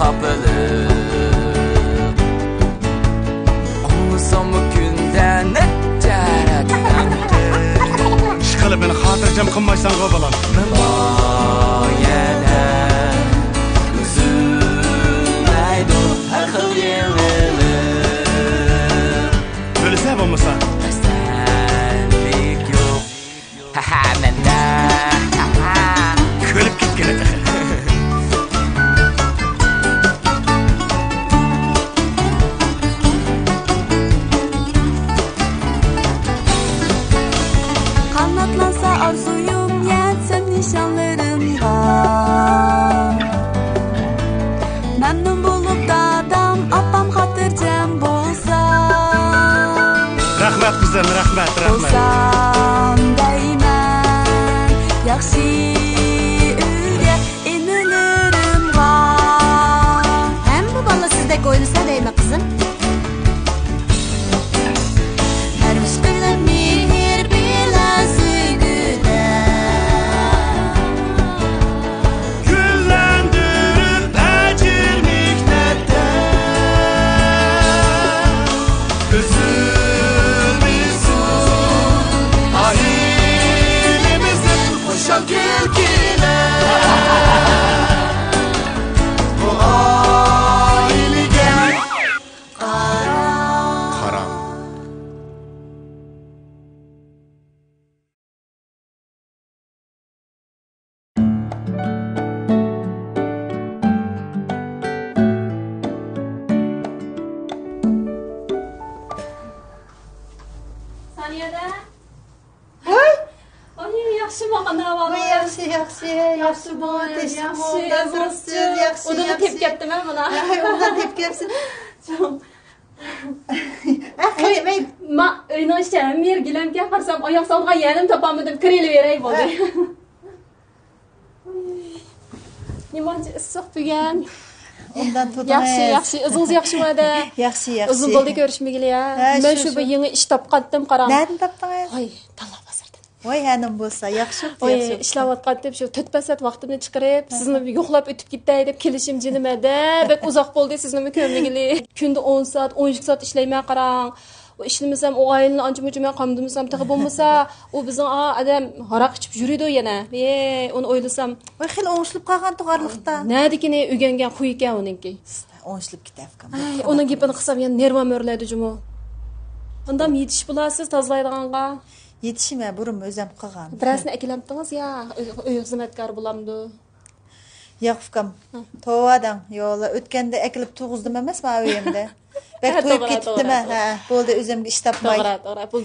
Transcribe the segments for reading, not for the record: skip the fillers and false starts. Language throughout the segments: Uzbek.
kapılıp olmasam bu günden ne caratandı Şıkalı beni hatırcam kınmaysan kovalan Ben bayana üzülmeydi her xil yenilir Öylese olmasa Bəstənlik yox Ha-ha məndə Kölüp git gene de Kanatlansa arzuyum yetsem nişanlarımda Memnun bulup dadam apam hatırcam bolsa Rahmet kızım rahmet Bolsam deymen Yaxşı ülge inilirim var Hem bu balla sizdek oynasa değil mi kızım? Her müşkülden mihir bilezigüde Güllendirip ecir miktepte Üzülmüşsün ailemizin hoşa gelgine Bu ailege Karan Saniyada. Ay, yaxşı maqana var. Yaxşı, bu teşkim oldu. Durupsuz, yaxşı. Onu da tep ketdim ben buna. Ondan tep gelsin. Xeyr, Ma, oyna işəm, yer gilemke qarsam ayaq salğa yenim tapamadım. Kireli verey boldu. Nimancı ıssıq büyən. ondan tutmayız. Yaxşı, özünüz yaxşı mı da? Yaxşı. Uzun boldu görüşmegili ya. Ben şu bir yeni iş tapqatdım qaram. Nereden tapdınız? Ay, talla basırdım. Vay hanım bolsa, yaxşı. Oy, işlavatqatdım şu 4 saat vaqtimni chiqarib, sizni bir yo'qlab o'tib ketay deb kelishim jinimada. Bek uzoq bo'ldi sizni ko'mligili. Kunda 10 saat, 12 saat ishlayman qarang. O ishlamasam, o oilani ancha-muncha qamdimasam, taqib bo'lmasa, u bizning adam haraq ichib yuridi yana. Uni o'ylasam, Vay xil oңuşlup qalğan tuğarlıqda. nadikini o'rgangan quy ekan uninki. Oңuşlup kitapkam. Ay, uning gapini qilsam, yana nervam o'rlaydi jumu. Undam yetish bilasiz, tozalaydiganga. Yetişime burum özem qalğan. Birasini akilamdingiz ya, uy xizmatkor bo'lamdi. Yaqfkam. Tovadan yo'la o'tkanda akilib tuğuzdim emasmi aviyimda? Bek Ha, to'yib to'g'ri, ketibdimi? to'g'ri. Ha, bo'ldi o'zimga ish topmay. To'g'ri. Bu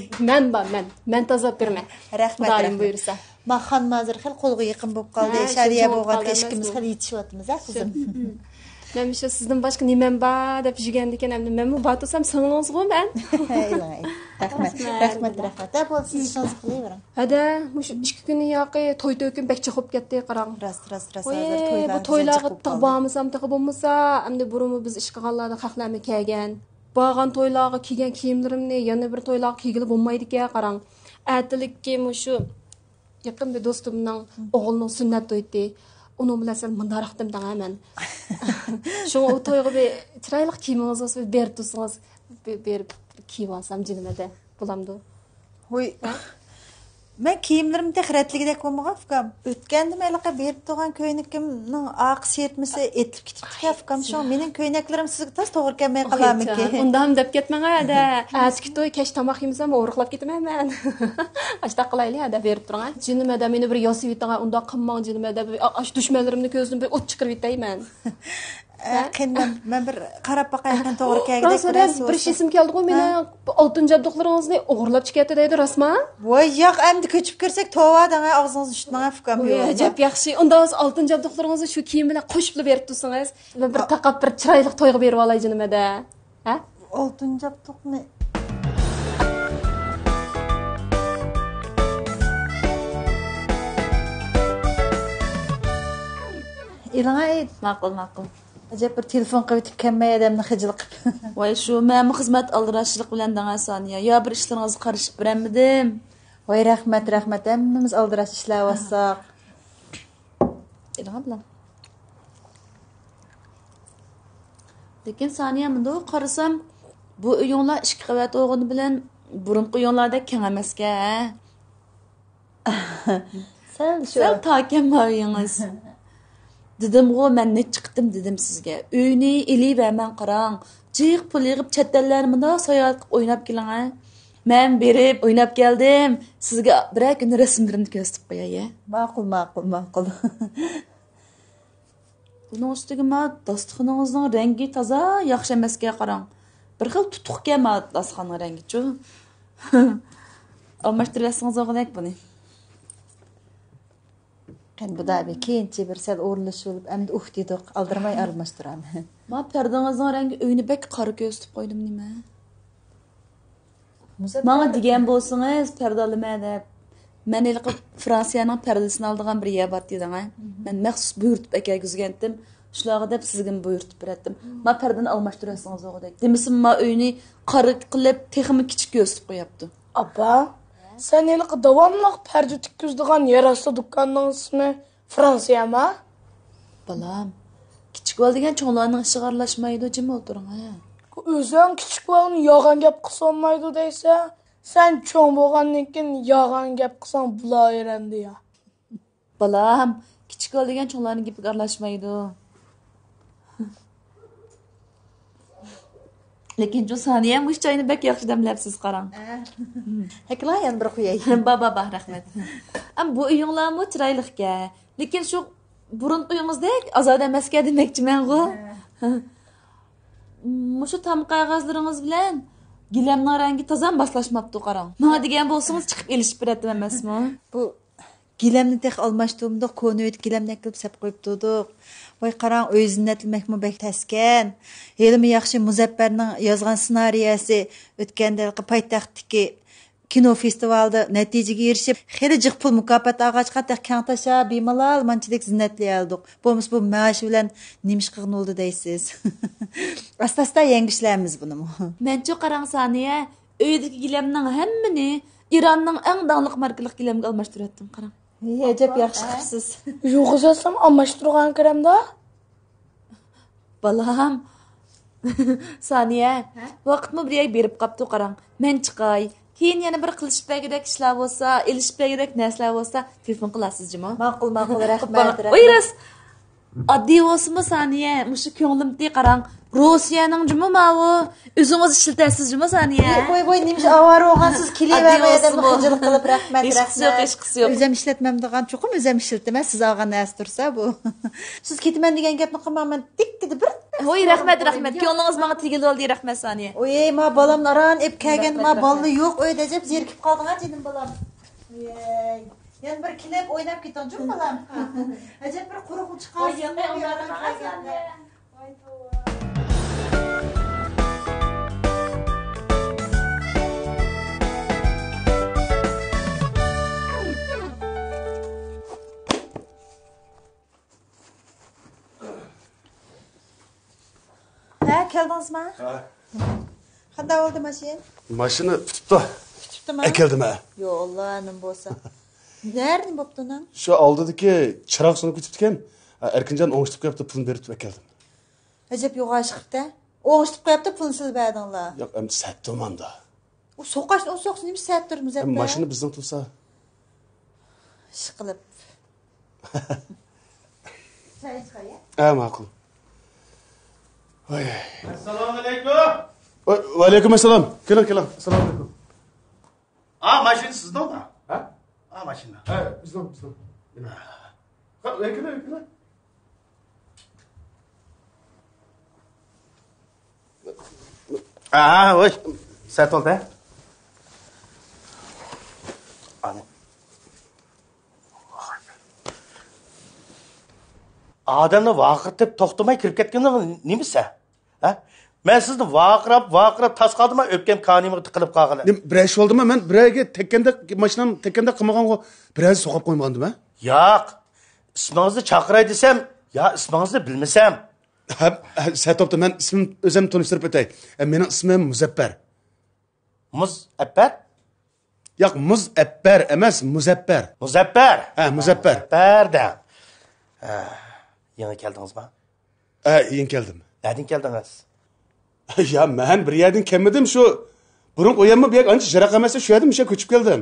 men tozalab berman. Rahmat. Xudoyim buyursa. Mahon mazir xil qo'lga yaqin bo'lib qoldi. Ha, Shariya shu bo'lgan qoldi ishimiz emasmi? xil yetishyapmiz, ha, qizim. Men shu sizdan boshqa nimam bor deb yurgan ekan, endi men bu botusam singlingiz-ku men. Iloy. Rahmat. Rahmat. Ha, bo'lsa siz ishongiz qilavering. Hada, mush 2 kun yoqi to'y to'kin bekcha qolib ketdi, qarang. Rost hozir Bu to'ylarga tig'bolmasam, tig'ib bo'lmasa, endi burunmi biz ish qilganlarda xalqlarni kelgan. Bağan toylarga kiygan kiyimlarimni yana bir toylarga kiygili bo'lmaydi ekan, qarang. Atilikki mushu yaqin bir do'stimning o'g'lining sunnat to'ydi. Uni bilan sen mundaraqdim dagaman. Shu o to'yga bir chiroyli kiyimingiz olsa berib tursangiz, berib kiyib olsam jinimada bo'lamdi. Hoy. Men kiyimlerim texratligidek bo'lmagan fikam. O'tganda melaqa berib turgan ko'ynakimning aqsi yetmasa etlib ketibdi fikam. Shu mening ko'ynaklarim sizga tas to'g'ri kelmay qolamiki. Unda ham deb ketmang ada. Azki to'y kech tomoq yemsam o'g'riqlab ketaman men. Ashta qilayli ada berib turgan. Jinimada meni bir yosib yetagan unda qilmang jinimada ash dushmanlarimni ko'zimdan bir o't chiqarib yetayman. Men bir qarab baqaygan to'g'ri kelgidek bir shisim keldi-ku meni oltin jabduqlaringizni o'g'irlab chiqyapti deydi rasman. Voy, yo'q, endi ko'chib kirsak tovadan og'zingizni tutmagan fikam yo'q. Ajab yaxshi. Unda o'z oltin jabduqlaringizni shu kiyim bilan qo'shib berib tursangiz, men bir taqab bir chiroyli to'yga berib olay jinimada. Ha? Oltin jabduqni İlana Ma'qul. Acaba bir telefon qilib kelmay adamni xijil qilib. Voy shu men xizmat aldirashlik bilan dangasaniya. Yo bir ishlaringizni qarashib beramidim. Voy rahmat. Hammamiz aldirash ishlayapsak. İlana bilan. Lekin saniya bunda qarasam, bu uyinglar 2 qavat o'g'ini bilan burunqi uyinglarda keng emasga. Sal takem uyingiz. Dedim-ku, men ne chiqdim dedim sizga. Uyni elivermen qarang. Jiq pul yig'ib chetdanlarni bunda sayohat o'ynab keling ha. Men berib o'ynab keldim. Sizga bir kun rasmlarimni ko'rsatib qo'yay. Ma'qul. Buning ustiga ma dasturxoningizning rangi toza, yaxshi emasga qarang. Bir xil tutuqga ma dasturxonning rangi-chu. Almashtirasınız o'g'dak buni. Qan bu da bir keyinchi bir sal o'rnashib olib, endi deydik, aldirmay almashtiraman. Ma pardangizning rangi uyni bek qora ko'rsatib qo'ydim nima? Manga degan bo'lsangiz, pardalama deb. Men ilqib Fransiyaning pardasini oldigan bir yer bor dedim ha. Men maxsus buyurtib akagizgandim. Shularga deb sizga buyurtib beratdim. Ma pardani almashtirasınız o'g'dak. Demisim ma uyni qora qilib, texmi kichik ko'rsatib qo'yapti. Apa, sen ilq davamlıq perde tikkizdigan yeraslı dükkanının ismi Fransiya mı? Balam, kichik val degan cho'nglarning ishiga aralashmaydi, jim o'tiring ha. Özün kichik valni yağan gap qilolmaydi deysa, sen cho'ng bo'lgandan keyin yağan gap qilsang bulaverendi ya. Balam, kichik val degan cho'nglarning gapiga aralashmaydi. Lekin jo saniya mush choyni bek yaxshi damlabsiz qarang. Hakla yana bir qo'yay. Baba rahmat. Am bu uyinglarmi chiroyliga. Lekin shu burun uyingizdek azod emasga demoqchiman-ku. Mushu tam qog'ozlaringiz bilan gilamning rangi tozam baslashmabdi qarang. Nima degan bo'lsangiz chiqib elishib beradim emasmi? Bu gilamni tek almashtirdim, ko'noyt gilamni qilib sap qo'yib turdik. Voy qarang, o'zinnetilmekmi bek taskan. Elimi yaxshi Muzaffarning yozgan ssenariyasi o'tganda poytaxtdagi kino festivalida natijaga erishib, xeyli jiq pul mukofot olg'achqa kang tasha bemalol manchilik zinnatli oldik. Bo'lmasa bu maosh bilan nimish qilgan oldi deysiz. Asta-asta yangi ishlaymiz buni. Menchu qarang saniya, uydagi gilamning hammani Iranning eng danglik markalik gilamga almashtirdim qarang. Ajab yaxshi qilibsiz. Yo'qsam almashtirgan kiramda? Balam. Saniya, vaqtmi bir ay berib qapti qarang. Men chiqay. Keyin yana bir qilishbagidek ishlar bo'lsa, elishbagidek narsalar bo'lsa, telefon qilasizmi? Ma'qul, rahmat. O'yras. Oddiy bo'lsinmi saniya, mushu ko'nglimda qarang. Rossiyaning jumi ma'vu, o'zingiz ishlatasiz-mi saniya? Voy, nimish avaro olgansiz kelavermaydi, xijillik qilib rahmat. Ishqisi yo'q. O'zim ishlatmamdigan chuqum o'zim ishlatdim, siz olgan narsa tursa bu. Siz ketaman degan gapni qilmaman, tikkidi bir. Voy, rahmat. Ko'nglingiz menga tegildi oldi, rahmat saniya. Oy, ma balamni aran ep kelgan, ma balni yo'q, o'yda deb zerikib qolding-a, dedim balam. Voy. Yan bir kilib o'ynab keting, jum balam. Ajab bir quruq chiqarsin. Voy, keldingizmi? Ha. Qanday oldi mashin? Mashina tutibdi. Tutibdimi? Akeldim ha. Yo, Allohning bo'lsa. Nerede bo'pti uning? Shu oldidagi chiroq suni kutibdi-kan. Erkinjon o'ngishtirib qo'yibdi, pulni berib akeldim. Ajab yo'g'a chiqibdi. O'ngishtirib qo'yibdi, pulni silbadinglar. Yo'q, endi satdimanda. U so'qashni nima satdirmiz Endi mashina bizning tursa. Ish qilib. Say chiqay. Ha, ma'qul. Voy. Assalomu alaykum. Va alaykum assalom. Keling. Assalomu alaykum. Mashina sizdami? Ha? Mashina. Ha, bizning. Ha, keling. Voy. Satolda. Ana. Adamni vaqirtib to'xtamay kirib ketganda nimasi? Ha? Men sizni vaqirab tas qoldimmi, o'pgan kanimga tiqilib qolgan. Bir ish bo'ldimi? Men birayga mashinam tekkanda qilmagan-ku, biroz so'qib qo'ymagandim-a? Yo'q. Ismingizni chaqiray desam, yo ismingizni bilmasam. Ha, satopda men ismim o'zim tanishtirib o'tay. Mening ismim Muzaffar. Muzaffar? Yo'q, Muzaffar emas, Muzaffar. Muzaffar. Ha, Muzaffar. Barda. Yana keldingizmi? Yen keldim. Nereden geldiniz? Ya men bir yerden kelmedim şu. Burun qo'yanma bu yer ancha jiraq emas, shu yerdan o'sha ko'chib keldim.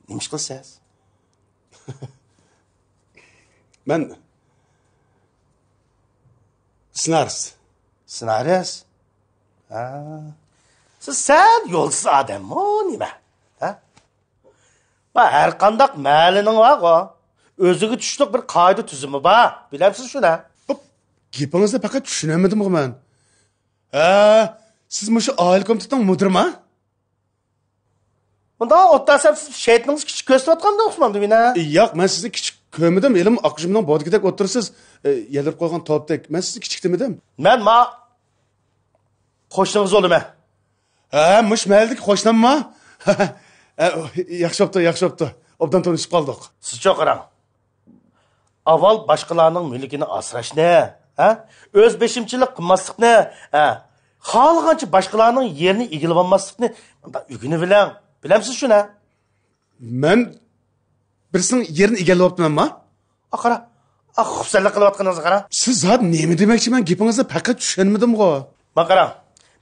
Nima ish qilasiz? Men Ssenarist. Siz sal yo'lsiz odammi, nima? Ha? Va har qanday ma'lining bor. O'ziga tushliq bir qoida tuzumi bor. Bilamsiz shuni? Gapingizni faqat tushunamadim men. Siz shu oila komitetining mudirimi? Bunda o'ttasam siz shaytoningiz kichik ko'rsatayotganda o'xshamadi meni. Yo'q, men sizni kichik ko'rmadim. Elim oqshimning bodgidek o'tirsiz, yelib qo'ygan topdek. Men sizni kichik demadim. Men qo'shningiz bo'laman. Mush maldek qo'shnimmi? Yaxshi bo'pti. Obdan tanishib qoldik. Siz cho'qirang. Avval boshqalarning mulkini asrashni, o'z beshimchilik qilmaslikni, xohlagancha boshqalarning yerini egilib olmaslikni o'rganib bilang. Bilamsiz shuni? Men birisining yerini egallabman. Qara. Xufsalla qilayotganingizni qara. Siz zot nima demoqchi? Men gapingizni faqat tushunmadim-ku. Men qarang.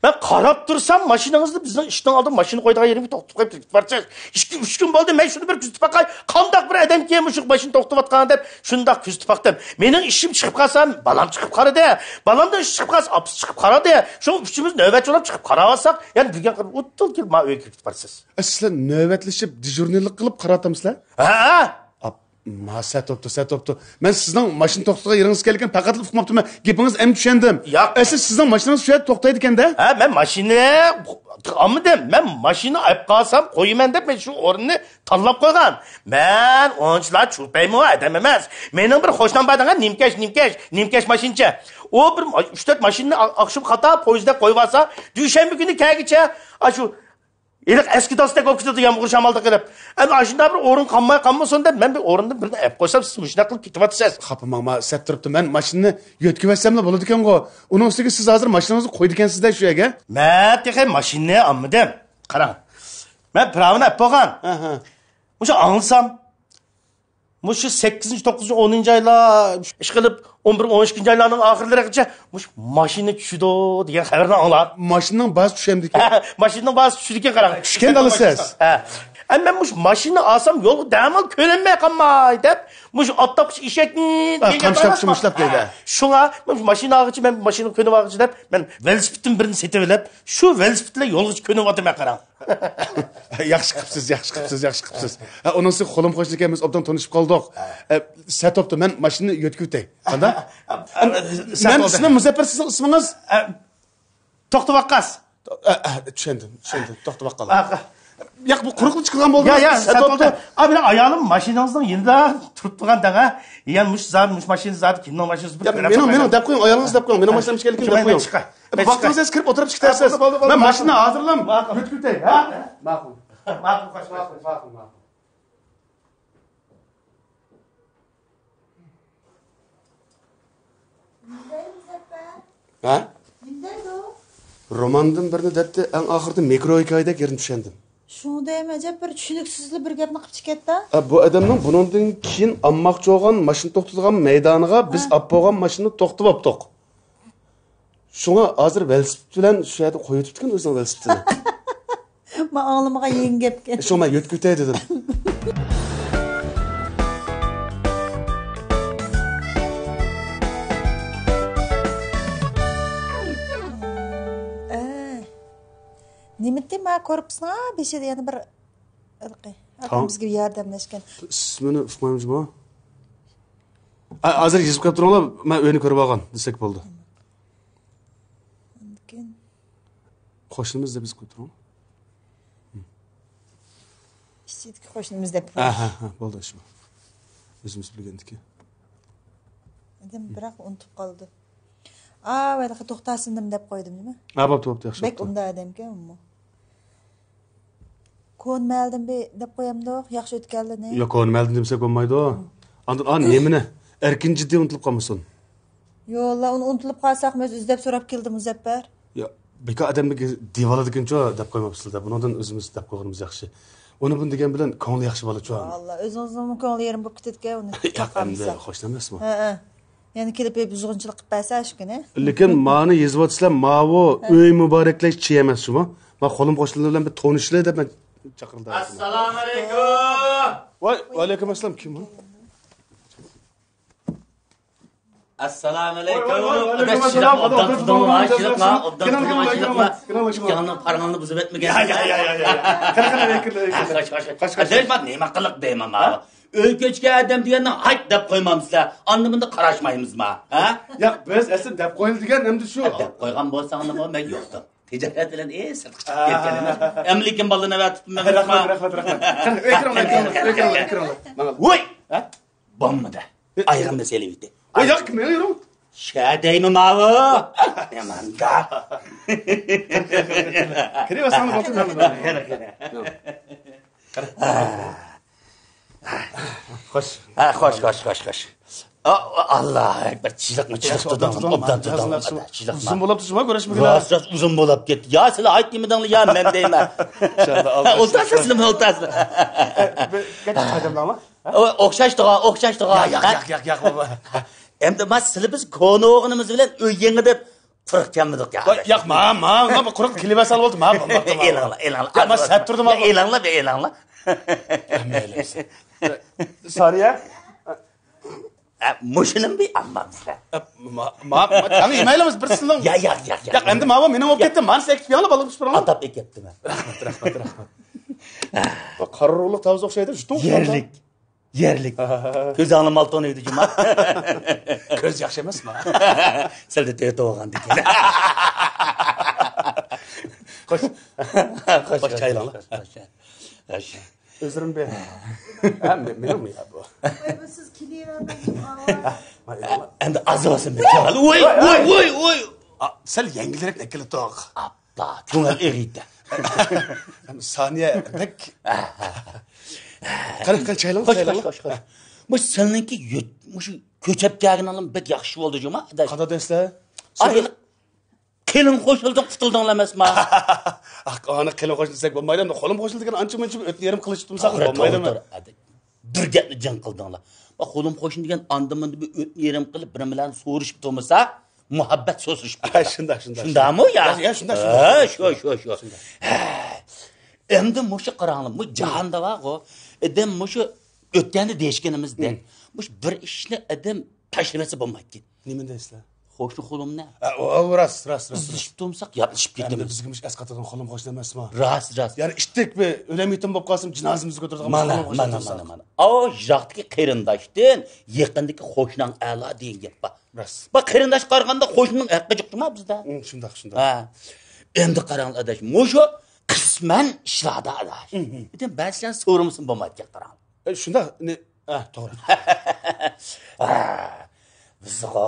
Ben qarab tursam mashinangizni bizning ishdan oldin mashina qo'ydigan yerimga to'xtatib qo'yib ketib barcha. 2-3 kun bo'ldi, men shuni bir kuzatib baqay. Qandoq bir odam kelib shu mashina to'xtatayotgan deb shundoq kuzatib baqdim. Mening ishim chiqib qolsam, balam chiqib qaradi. Balamdan ish chiqib qolsa, opis chiqib qaradi. Shu uchimiz navbatcholab chiqib qarab olsak, ya'ni bilgan qilib o'ttil kelib men uyga kirib barsiz. Sizlar navbatlashib, dijurnilik qilib qaratamsizlar? Ha? Satoptu. Men sizning mashina to'xtatgan yeringiz kelgan faqat uqmabdiman. Gapingiz ham tushundim. Siz sizning mashinangiz shu yerda to'xtaydi ekanda? Men mashina olmadim. Men mashina olib qolsam qo'yaman deb men shu o'rinni tanlab qo'ygan. Men o'nchilar chupaymi odam emas. Mening bir qo'shnim badanga nimkash mashincha. O bir 3-4 mashinani oqshim xato poyezdda qo'yib olsa, dushanba kuni kelgicha shu Elik eski dostak okutdu yağmur şamalda qilib. Ama aşında bir o'rin qolmasin deb men bir o'rinni birini olib qo'ysam siz shunday qilib ketyapsiz. Xapamangma, sat turibdi. Men mashinani yo'tkib olsamla bo'ladi ekan-ku. Uning ustiga siz hozir mashinangizni qo'ydi ekansizda shu yerga. Men texay mashinani olmadim. Qarang. Men pravini olib qo'ygan. O'sha anglsam Muşu 8. 9. 10. aylar iş qilib 11. 12. aylarning oxirlarigacha mush mashina tushdi degan xabarni anglab. Mashinaning ba'zi tushamdiki. Mashinaning ba'zi tushdigan qarang. Tushgan olasiz. Men mush mashina olsam yo'lga damal ko'rinmay qolmay deb mush ottoqchi eshakni qamshlab deydi. Shunga mush mashina olg'ichi men mashina ko'nib olg'ichi deb men velosipedning birini setib olib, shu velosipedlar yo'lga ko'nib o'taman qarang. Yaxshi qilibsiz. Onun siz qo'lim qo'shni ekanmiz, obdan tanishib qoldik. Satopdi, men mashinani yo'tkib o'tay. Qanday? Men ismim Muzaffar, sizning ismingiz? To'xtavaqqas. Tushundim. To'xtavaqqal. Yo'q, bu quruqlik chiqqan bo'ldi. Satopdi. Abi ayolim mashinangizning yinda turib turganda, mush mashina zot kimning mashinasi bir. Meni deb qo'ying, ayolingiz deb qo'ying. Meni mashinam kelgan deb qo'ying. Vaqtingiz kirib o'tirib chiqasiz. Men mashinani hozirlam, yo'tkib o'tay. Ma'qul. Ha? Romandan birini debdi, eng oxirida mikro hikoyadek yerini tushundim. Shunda ham ajab bir tushuniksizli bir gapni qilib chiqatdi. Bu odamning buningdan keyin olmoqchi bo'lgan mashina to'xtatilgan maydoniga biz olib bo'lgan mashinani to'xtatib oldik. Shunga hozir velosiped bilan shu yerda qo'yib o'tibdi o'zining velosipedini. Men anglamaga yeng gapkan. Shu men yo'tkib o'tay dedim. Nimetdi men ko'ribsizmi? Beshida yana bir bizga yordamlashgan. Ismini uqmaymizmi? Hozir yozib qo'yib turinglar, men uyni ko'rib olgan desak bo'ldi. Qo'shnimiz deb biz qo'yib turing. Ishchidagi qo'shnimiz deb. Bo'ldi shu. O'zimiz bilgandiki. Edim biroq unutib qoldi. Vayda to'xtasindim deb qo'ydim, nima? Bo'pti, yaxshi. Bek unda odamga ummu. Ko'nmaldim deb qo'yamdoq, yaxshi o'tganligini. Yo'q, ko'nmaldim desak bo'lmaydi. Andan nemini? Erkin jiddiy unutilib qolmasin. Yo'q, uni unutilib qolsak, men izlab so'rab keldim Muzaffar. Yo'q, beka odamga divoladigancha deb qo'ymabsizlar. Bundan o'zimiz deb qo'yganimiz yaxshi. Uni bun degan bilan ko'ngli yaxshi bo'lachu. Alloh, o'zingizning ko'ngli yerim bo'lib ketdi-ku uni. Yo'q, endi xo'sh emasmi? Yani kelip buzg'unchilik qilib bersa shu kuni. Lekin mani yezyapsizlar, mavo uy muboraklash chi emas shumi? Men qo'lim qo'shnilar bilan bir tonishlar deb men chaqirdim. Assalomu alaykum. Voy, alaykum assalom. Kim bu? Assalomu alaykum. Assalom. Canım paranını buzib etmegen. Nima qiliq deyman ha? Öy ko'chga adam deganni hayt deb qo'ymamizlar. Anlamında qarashmaymizmi? Ha? Yo'q, biz asl deb qo'yildi degan endi shu. Deb qo'ygan bo'lsang nima men yo'qdi. Tijorat bilan sirtqa chiqib ketgan emas. Amlikin balini va tutmam. Rahmat. Ekran. Voy! Ha? Bommada. Ayrim mesele bitti. Voy, yo'q, men yuraman. Şadaymi mavi? Yamanda. Kirasan bo'lsin. Xo'sh. Ha, xo'sh. Allah ekber çiziqmi chiqdi. Obdan chiziqmi. Uzun bo'libdi shuma ko'rishmagan. Rost uzun bo'lib ketdi. Ya sizlar aytdingmi ya men deyman. İnşallah. O'rtasizmi o'rtasizmi? Qancha qadamdami? O'xshashdiga. Yo'q baba. Endi mas sizlar biz ko'ni o'g'inimiz bilan uyingga deb turibkanmidik ya. Yo'q, men quruq kelib asal bo'ldi. Men bo'lmadi. Elangla. Ya men sat turdim. Elangla. Sariya. Muşunun bir anlamsızlar. Tanı emailimiz bir sizdan. Ya. Yo'q, endi men mening olib ketdim. Men sekib yana balib chiqaman. Atap ekeptim ben. Rahmat. Bu qarorliq tavz o'xshaydi. Shu Yerlik. Ko'z anglim olton edi juma. Ko'z yaxshi emasmi? Sizda to'y to'g'an degan. Qo'sh chaylanglar. Qo'sh. Özürüm ber. Mening mi bu? Siz kiliyor. Endi azosum ben. Voy. Sal yangilik ekili to'q. Abba, ko'ngil eriydi. Saniye pek. Qara chaylang. Qo'sh. Bu seninki shu ko'chapdagini olib bek yaxshi bo'ldi juma. Qada deslar? Ay, kelin qo'shilding, qutildinglar emasmi? Ana kelin qo'shilsak bo'lmaydi. Qo'lim qo'shildi degan ancha-muncha yarim qilish tumsaq bo'lmaydimi? Bir gapni jang qildinglar. Bak qo'lim qo'shin degan andimanda bir yarim qilib bir bilan so'rishib turmasa, muhabbat so'zishib ketadi. Shunda. Shundami ya? Ya, shunda. Shu. Endi mushu qaranglar, bu jahonda va edem mushu o'tganda deyishganimizdek, mush bir ishni edem tashlamasa bo'lmaydi. Nima deysizlar? Xo'sh, qo'limni. Ras. Sizlashib tursak, yapishib ketamiz. Bizga asqatadan qo'lim qo'shni emasmi? Ras. Ya'ni ishtik bir o'lim yetim bo'lib qolsam, jinozamizni ko'taradigan Mana. O jaqdagi qarindoshdan yaqindagi qo'shning a'lo degan gap bor. Ras. Bak qarindosh qarganda qo'shning haqqi yo'qmi bizda? Shundoq. Ha. Endi qarang adash, mushu qisman ishladi adash. Endi ba'zidan so'rimsin bo'lmaydi qarang. Shunda to'g'ri. Bizga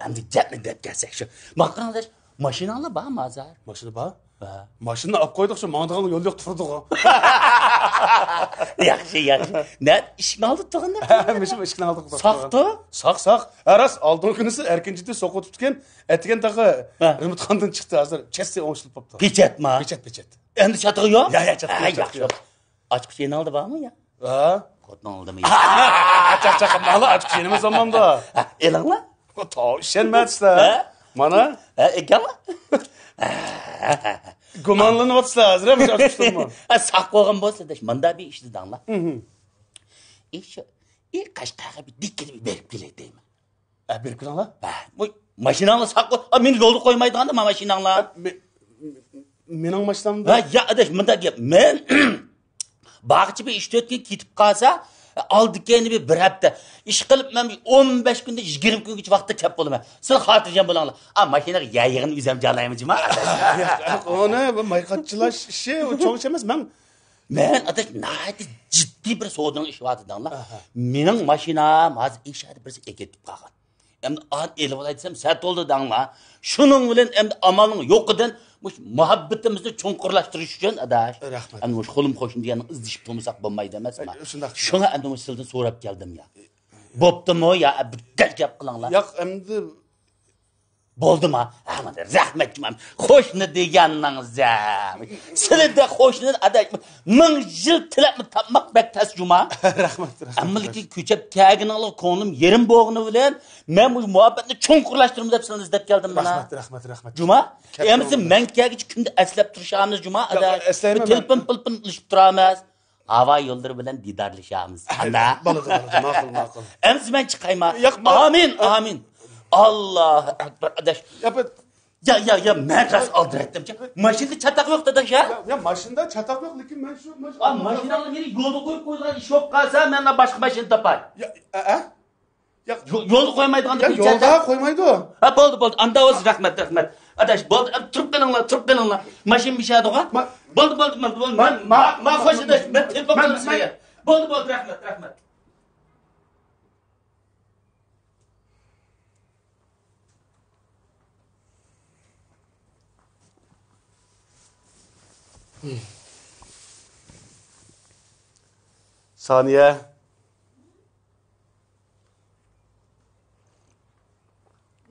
endi gapni deb kelsak shu. Maqranlar mashinalar bor mazar. Mashina bor? Ha. Mashinani olib qo'ydik, shu mangdigan yo'l yo'q turdik. Yaxshi. Ne ishni oldi tug'anda? Mishim ishni oldik. Saqdi? Saq. Aras oldin kunisi erkinchida so'qib tutgan, etigan tag'i Remitxondan chiqdi hozir. Chessi o'ngishilib qopti. Pechatmi? Pechat. Endi chatig'i yo'q? Ya, chatg'i yaxshi. Ochib seni oldi bormi ya? Ha? Qotni oldimi? Chaqchaqib mali ochib senimiz zamonda. Elanglar? To ishonmaysizlar. Mana ekanmi? gumonlanyapsizlar hozir ham ochibdimmi? Saq qo'ygan bo'lsa-da, menda bir ishni danglar. Shu Qashqarga bir dikkini berib kelay deyman. Berib kelinglar. Bu mashinangni saq qo'y. Meni yo'lga qo'ymaydi-da mashinanglar. Mening mashinamda. Ya adash, menda gap. Men bag'chi bir 3-4 kun ketib qolsa, aldikeni bir hafta ish qilib, men 15 kunda 20 kungacha vaqtda chap bo'laman. Siz xotirjam bo'linglar. Mashinaga yayig'ini o'zim jolaymiz-mi? Ona bu mayqatchilash ishi cho'ng ish emas. Men adash nahayat jiddiy bir savdo ish vaqtidanglar. Mening mashinam hozir ishadi birisi ketib qolgan. Endi elib olaysam sat oldi danglar. Shuning bilan endi amaling yo'qidan muhabbatimizni cho'nqurlashtirish uchun adash. Rahmat. Endi o'sha qo'lim qo'shni deganni izdishib turmasak bo'lmaydi emasmi? Shunday. Shunga endi sizdan so'rab keldim ya. Bo'ptimi ya? Bir gap qilinglar. Yo'q, endi Bo'ldimi? Mana rahmat jumam. Qo'shni deganingizda. Sizlarda qo'shnidan adash 1000 yil tilabmi tapmoq bak tas juma. Rahmat. Ammaliki ko'chab kelganinglar ko'nglim yerim bo'g'ini bilan men bu muhabbatni cho'nqurlashtirib deb sizlarni izlab keldim mana. Rahmat. Juma, endi men kelgichi kunda aslab turishamiz juma. Telpin pilpin qilib turamiz. Hava yo'llari bilan didorlashamiz. Ana. Ma'qul. Endi men chiqayman. Amin. Allohu akbar adash. Ya men ras oldiratdim. Mashinada chatoq yo'q adash ya. Ya mashinada chatoq yo'q, lekin men shu mashinani meni yo'lga qo'yib qo'ygan ish yo'q qolsa, men boshqa mashina topay. Ya yo'lga qo'ymaydigan deb yo'lga qo'ymaydi. Ha bo'ldi. Anda o'z rahmat. Adash bo'ldi. Turib qilinglar. Mashina mishadiga. Bo'ldi. Men xo'sh adash. Men telefon qildim sizga. Bo'ldi, rahmat. Saniye.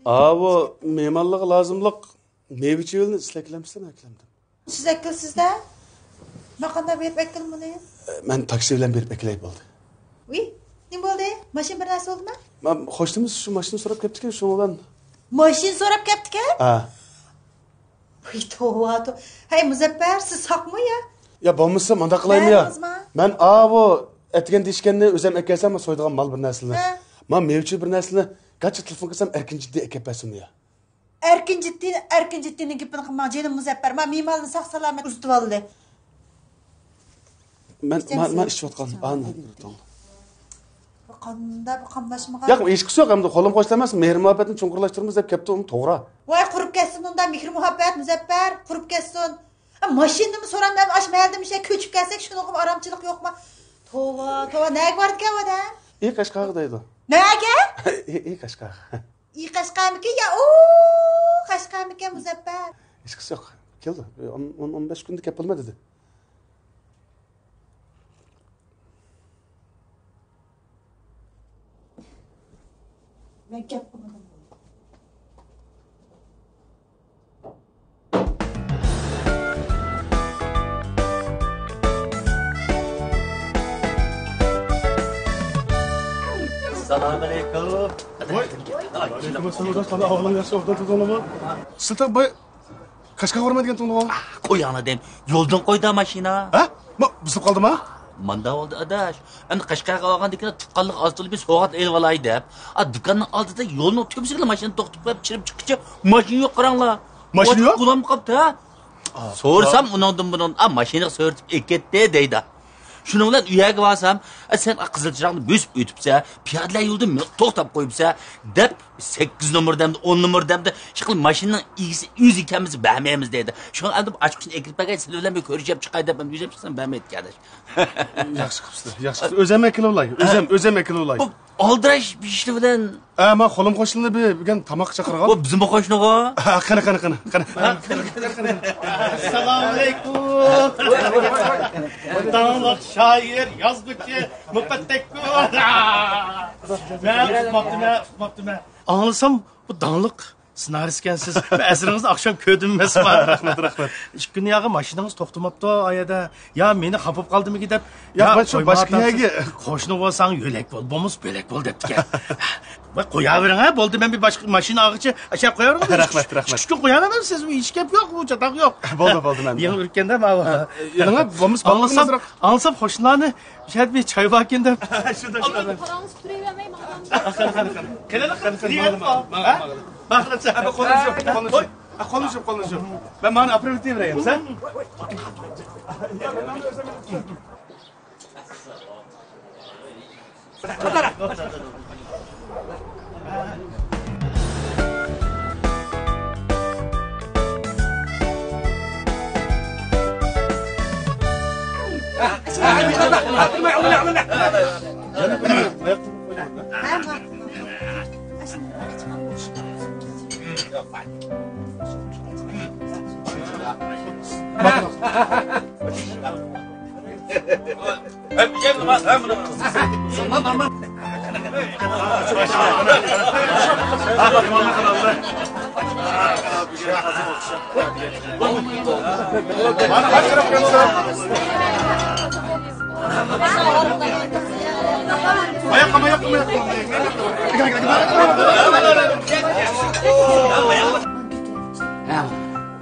Bu memarlığa lazımlık meyve çiğilini isteklemişsin eklemdim. Siz ekilsizde? Ne kadar verip ekil bunu? Ben taksiyle bir bekleyip oldu. Uy, ne oldu? Maşin bir nasıl oldu mu? Ben hoştumuz şu maşını sorup gittik şu olan. Maşin sorup gittik Ha. Uy, to'g'ri. Hey, Muzaffer, siz haqmi ya? Ya bo'lmasa manda qilaymi ya? Men bu etgan deshganni o'zim ekasam so'ydigan mal bir narsani. Men mevchi bir narsani qancha telefon qilsam erkin jiddiy ekapasam ya. Erkin jiddiyning gapini qilma, jenim Muzaffer. Men memalni sog' salomat uzitib oldi. Men ishlayotgan. Qanday bu qamlashmagan? Yo'q, eshqisi yo'q, hamda qo'lim qo'shilmas, mehr muhabbatni cho'nqurlashtiramiz deb kelibdi, to'g'ri. Voy, qurib ketsin undan mehr muhabbat Muzaffer, qurib ketsin. Mashinani so'ramdan ash mayaldim ishga ko'chib kelsak, shuni qilib aramchilik yo'qmi? To'g'ri, nega bor ekan odam? Qashqag'i deydi. Nega? Qashqag'i. Qashqamiki ya? Qashqamiki Muzaffer. Eshqisi yo'q. Keldi. 15 kunda kelib dedi. Ben gap qilmadim. Assalamualaikum. Sultan boy Qashqa ko'rmaydigan to'g'ri. Qo'yana dem. Yo'ldan qo'ydi mashina. Ha? Buzib qoldimi? Manda oldu adaş. Endi Qashqarga olgandikini tuqqanlik ostida bir so'g'at elib olay deb. Do'konning oldida yo'lni tubsiga mashina to'xtatib qo'yib chirib chiqqicha mashina yo'q qaranglar. Mashina yo'q? Qulam qopti ha. So'rsam undan bundan mashina so'rtib ketdi deydi. Shuning bilan uyaga borsam, sen qizil chiroqni bosib o'tibsa, piyodalar yo'lda to'xtab qo'yibsa, deb 8 nomerdamda 10 nomerdamda shiqil mashinaning egisi o'zi ekanimizni bilmaymiz deydi. Shuning endi ochqishni ekib bagay sizlar bilan bir ko'rishib chiqay deb men yuzib chiqsam bilmaydi kadash. Yaxshi qilibsiz. O'zim ekil olay. O'zim ekil olay. Aldirash bir ishlar bilan men qo'lim qo'shilni bir tamoq chaqirgan. Bu bizim qo'shniga. Qani. Assalomu alaykum. Dağlık şair, yazgıcı, müpettekkur. Ben tutmaktım. Anlasam bu dağlık ssenaristkensiz. Əsriniz akşam köydüm mesela. Rahmet. 2 gün yağı maşinanız toxtumaptı ayada. Ya meni xapıp kaldı mı gidip? Ya ben şu başka yağı. Qoşnu olsan yölek bol, bomuz bölek bol depti ki. Bak koyaveren ha, boldu ben bir başka maşina ağıcı aşağı koyarım. Rahmet. 3 gün koyamam siz, hiç kep yok, bu çatak yok. Boldu ben. Yeni ülkende mi abi? Yanına bomuz Anlasam hoşlanı, şayet bir çay varken de. Şurada. Paranız sürevermeyin adam. Kelene Bakın sen konuşup. Ben bana aperatif vereyim sen.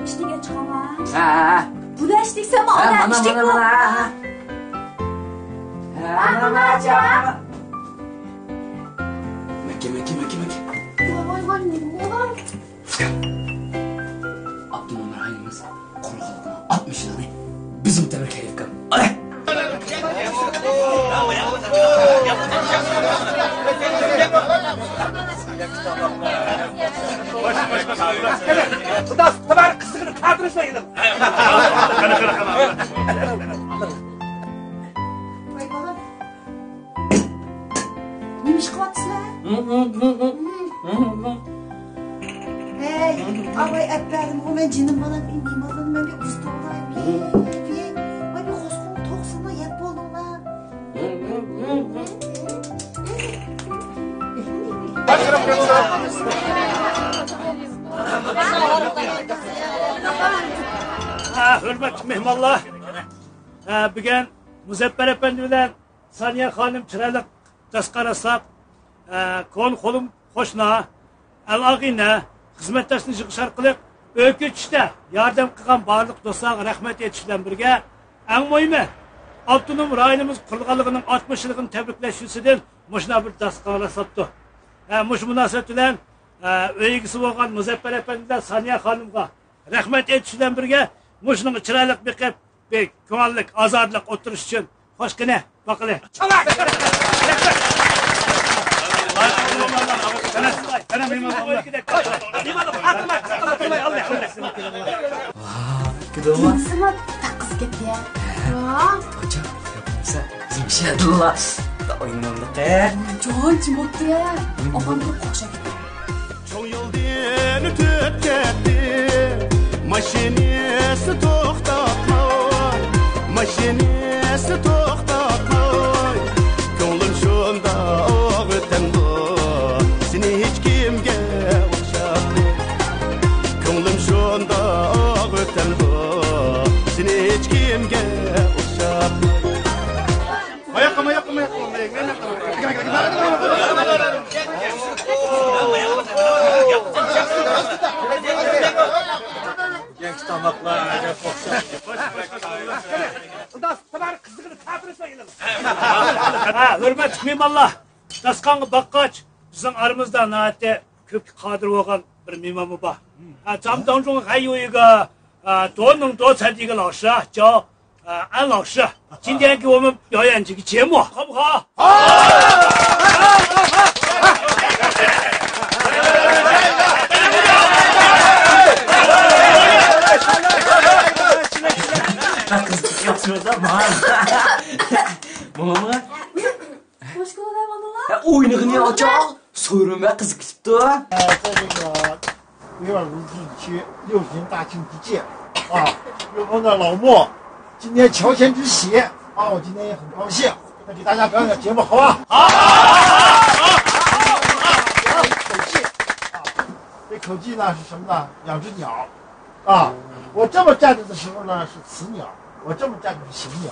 İşte geç ama. Ha. Bu da işlik sen bana. İşlik bu. Anamacığım. Mekke. Vay vay ne var? Abdülhamir aynımız korkalıkına 60 lira bizim tebrik keyif kam. Ay. Tabar kızını kaldırırsa gidelim. Vay bana. Neymiş kıvatsın? Hey, avay etmedim. O ben cinim bana bilmeyeyim. Alın ben bir usta olayım. Vay bir hoskunu toksana yap oğlum la. Hürmetli mehmanlar. Bugün Muzaffer Efendi bilen Saniye Hanım çıralık tasqarasab, kolum hoşna, al-ağina, hizmetdaşını çıkışar kılıp, öyküçte yardım kılgan barlık dostlarına rahmet etişilen birge, en mühimi, Abdunum rayonimiz kurulganlığının 60'lığını tebrikleşüsüdür, muşna bir tasqarasabdı. Muş münasebet bilen öyküsü olgan Muzaffer Efendi'den Saniye Hanım'a rahmet etişilen birge, muşnun çıralık bir kövallik, azarlık oturuş için hoş gene bakılı. Çalak! Kıdılma. Sana tak kız gitti ya. Hocam yapımsa bizim şey adılla. Da oynandık ya. Çok cimoktu ya. Babam çok koşa gitti. Çoğ yoldan ötüp gitti. Maşinesi to'xtatmay. Maşinesi to'xtatmay. Ko'nglim shunda o'g'itandi. Seni hech kimga o'xshatmay. Ko'nglim shunda o'g'itandi. Seni hech kimga o'xshatmay. Ayaqma. Genç damaklar ne koksa. Tabar kızını kaldırırsa gidelim. Hürmet mimallah. Tasqanğı bakkaç bizden aramızda naate köp kadir olgan bir mimamı var. Tam当中还有一个多能多才的一个老师啊，叫安老师，今天给我们表演这个节目，好不好？Yapıyoruz ama. Mama. Hoş geldin bana. Oyunu ya çok. Soyunma kızık çıktı. 在这个维尔卢地区6平大庆地界啊，又碰到老莫，今天乔迁之喜啊，我今天也很高兴，那给大家表演个节目，好吧？好。口技啊，这口技呢是什么呢？两只鸟啊，我这么站着的时候呢是雌鸟，我这么站着是雄鸟。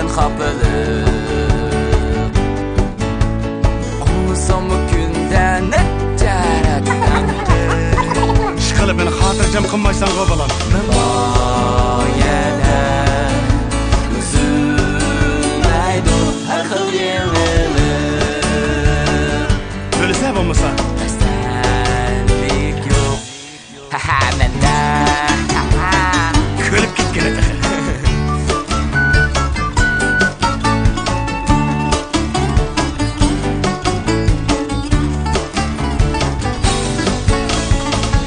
ben xapılık Olmasam bu günden necəretdən İşqilib meni xotirjam qilmaysan go bolam. Men boyada üzülmaydı her xil yenilik Öylese bo'lmasa. Xəstəlik yox Ha mende Kölüp ketgan ekan.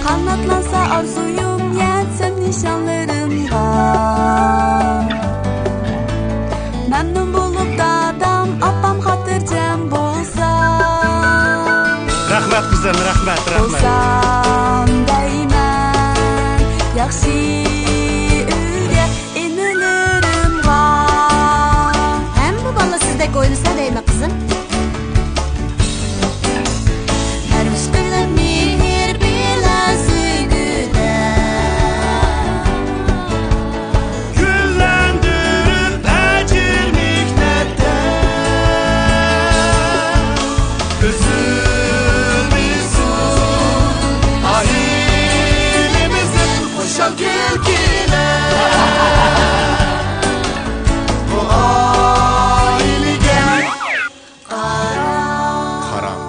Kanatlansa arzuyum yetsem nişanlarımga Memnun bulup dadam apam hatırcam bolsa Rahmat kızım, rahmat. Bolsam deymen yaxşı uyga inilerimga Hem bu bala sizdek oynasa deyme kızım Her üstüne mihir bilen sügüde Güllendirip ecir miktepte Üzülmüşsün ailemizin hoşa gülkine Bu ailege Karan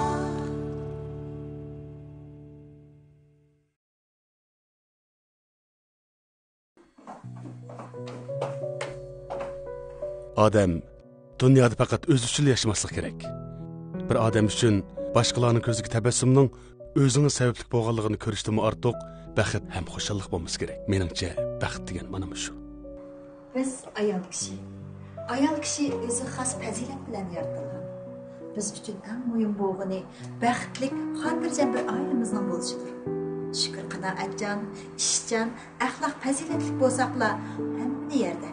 Odam dunyoda faqat o'zi uchun yashamaslik kerak. Bir odam uchun boshqalarning ko'ziga tabassumning o'zining sababli bo'lganligini ko'rishdan ortiq baxt ham xushallik bo'lmasa kerak. Meningcha baxt degan mana shu. Biz ayol kishi. Ayol kishi o'zi xos fazilat bilan yaratilgan. Biz uchun eng muhim bo'lgani baxtlik, xotirjam bir oilamizning bo'lishidir. Shukr qanoatchan, ishchan, axloq fazilatli bo'lsaqlar hamma yerda,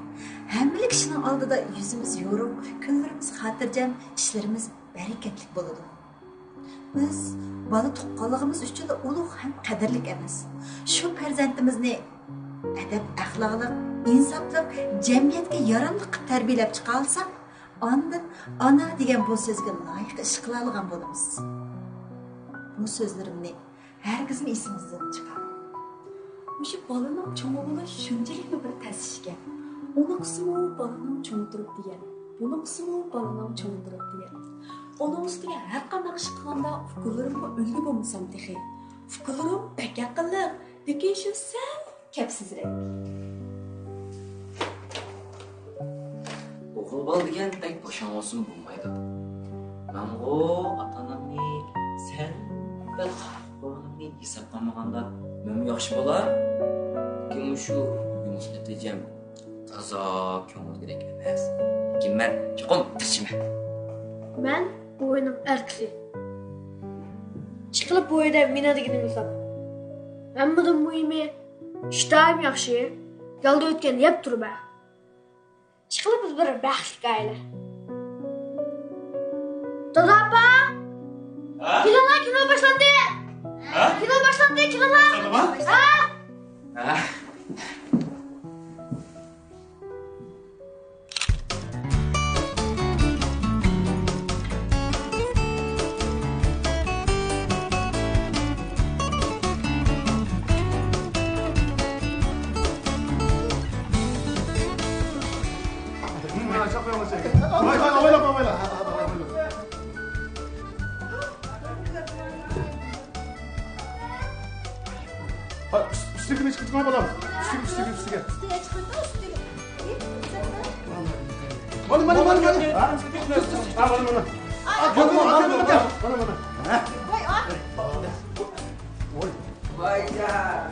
hamma kishining oldida yuzimiz yorug', kunlarimiz xotirjam, ishlarimiz barakatli bo'ladi. Biz bola tuqqanligimiz uchun ulug' ham qadrlik emas. Shu farzandimizni adab axloqli, insofli, jamiyatga yaramli qilib tarbiyalab chiqa olsak, ondan ona degan bu so'zga loyiq ish qila olgan bo'lamiz. Bu so'zlarimni herkesin esimizden çıkar. Şu balının çoğulu şuncelik bir tasışken. Onun kısmı balının çoğundurup diyen. Bunun kısmı balının çoğundurup diyen. Onun üstüne her kanak çıkanda fikirlerimle ünlü bulmuşsam tehi. Fikirlerim pek yakınlık. Dikin şu sen kepsizrek. Oğul bal degen pek boşanmasın bulmaydı. Ben o atanamni sen ben Oğlumni hisoblamaganda meni yaxshi bo'lar. Lekin shu bugun ishlatacağım toza ko'ngil kerak emas. Lekin men cho'qim tishman. Men o'yinim erkli. Chiqilib bo'yida menadiginimiz yo'q. Hammadan muhimi ishtayim yaxshi. Yolda o'tgan yeb turba. Chiqilib biz bir baxtli oila. Toza apa! Kinolar kino boshlandi. Kino boshlandi, kinolar. Ha? Üstüne çıkma balam. Üstüne. Bana. Vay ya.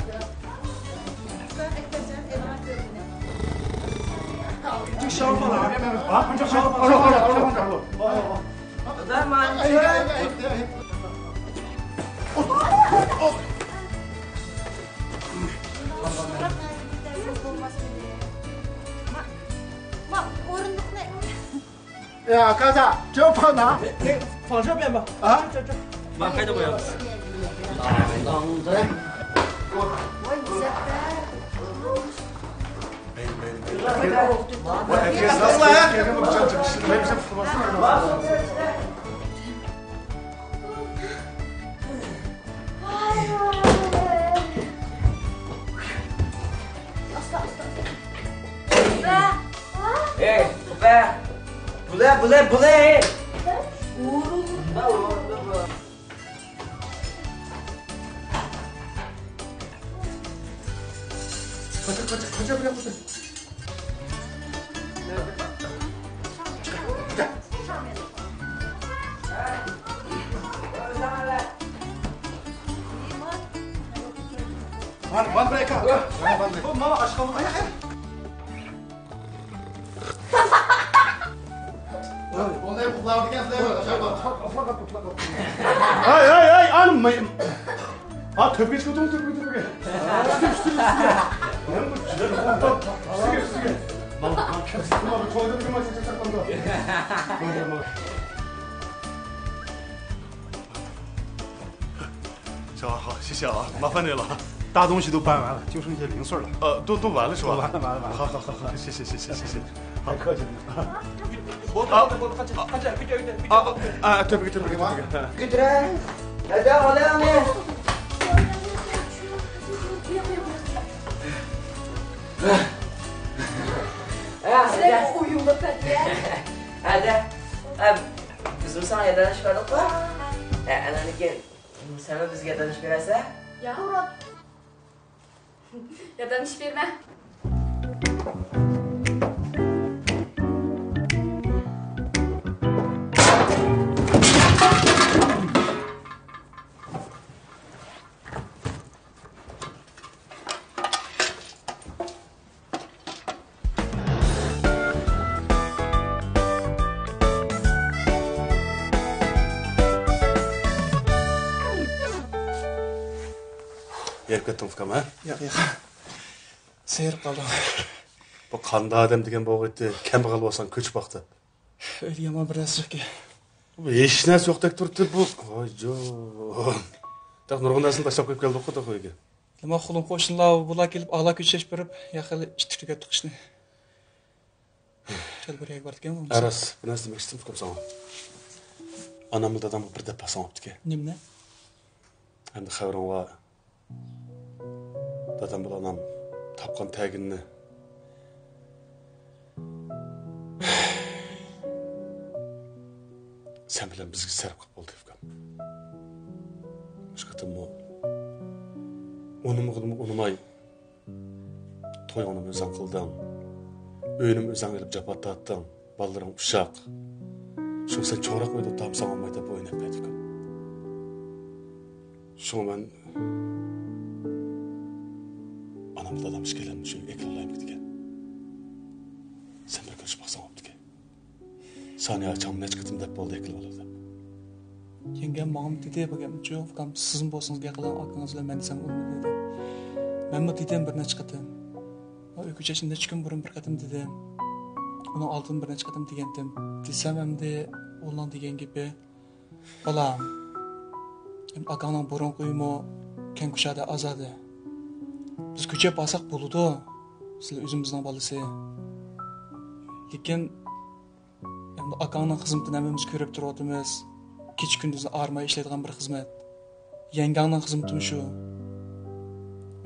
Ya 가자. 저 파나. 방셔边吧. 아? 막 가자 뭐야. Nasıl ya? Ben bize fırlasın. Hey, be. Bule. Kaça bile kutu. Van breka. Mama aşkım. Onları kulağını geldi. Ay anım. Ha töpüge çıkıyor töpüge. Üstüne. Ne bu? Üstüne. Mama koydum bir maçı saklandı.小王好，谢谢啊，麻烦你了。大东西都搬完了，就剩一些零碎了。都完了是吧？完了。好，谢谢。太客气了。对不起。Güdre. Hadi oğlum. Sen uyumda pek. Hadi. Kızım sana yadana çıkardık mı? Ananiki sen mi bizge danış berese? Ya. Ya danış verme. Еріп кеттің Фукам, а? Yo'q. Seyirip kaldım. Bu qanday adam degan bo'g'itdi, kambag'al bo'lsan ko'chib boqdi. Öyle yaman bir narsa. Bu hech narsa yo'qdek turibdi bu. Voy jo. Tak nurg'un narsani tashlab qo'yib keldik ku to'yga. Nima qo'lim qo'shnilar bular kelib ala ko'chash berib, yaqili ishtirga tiqishni. Chal bir yak borgan bo'lsa. Aras, bir narsa demek istedim Fukam sana. Anamni dadamga bir deb pasam olibdi-ki. Nimni? Endi xabaring var. Dadam bilan anam topgan taginni sen bilan bizga sarf qilib bo'ldi Fukam. Mushqatimni unumay to'yingni o'zing qilding. Uyini o'zing olib japat tortding. Bolalaring ushaq. Shu sen cho'roq qo'yib tamsan olmay deb o'ynab berdi Fukam. Shu men anamda adam işgelerini şöyle ekranlayıp gidiken. Sen bir görüş baksan oldu ki. Saniye açam ne çıkıtım dep oldu ekli olurdu. Yengem mağım dedi bakayım. Çok Fukam sizin bolsanız yaqinlar akınızla men desem olmadı dedi. Men bu dedim bir neçe qatım. O 3 yaşında çıkın burun bir qatım dedim. Onun altın bir neçe qatım degendim. Desem hem de olan degen gibi. Balam. Hem akanın burun kuyumu ken kuşada azadı. Biz ko'chab olsak bo'ladi. Sizlar o'zimizning bolasi. Lekin endi akangning xizmatini hammamiz ko'rib turibmiz. Kech kunduzi armay ishlaydigan bir xizmat. Yangangning xizmati shu.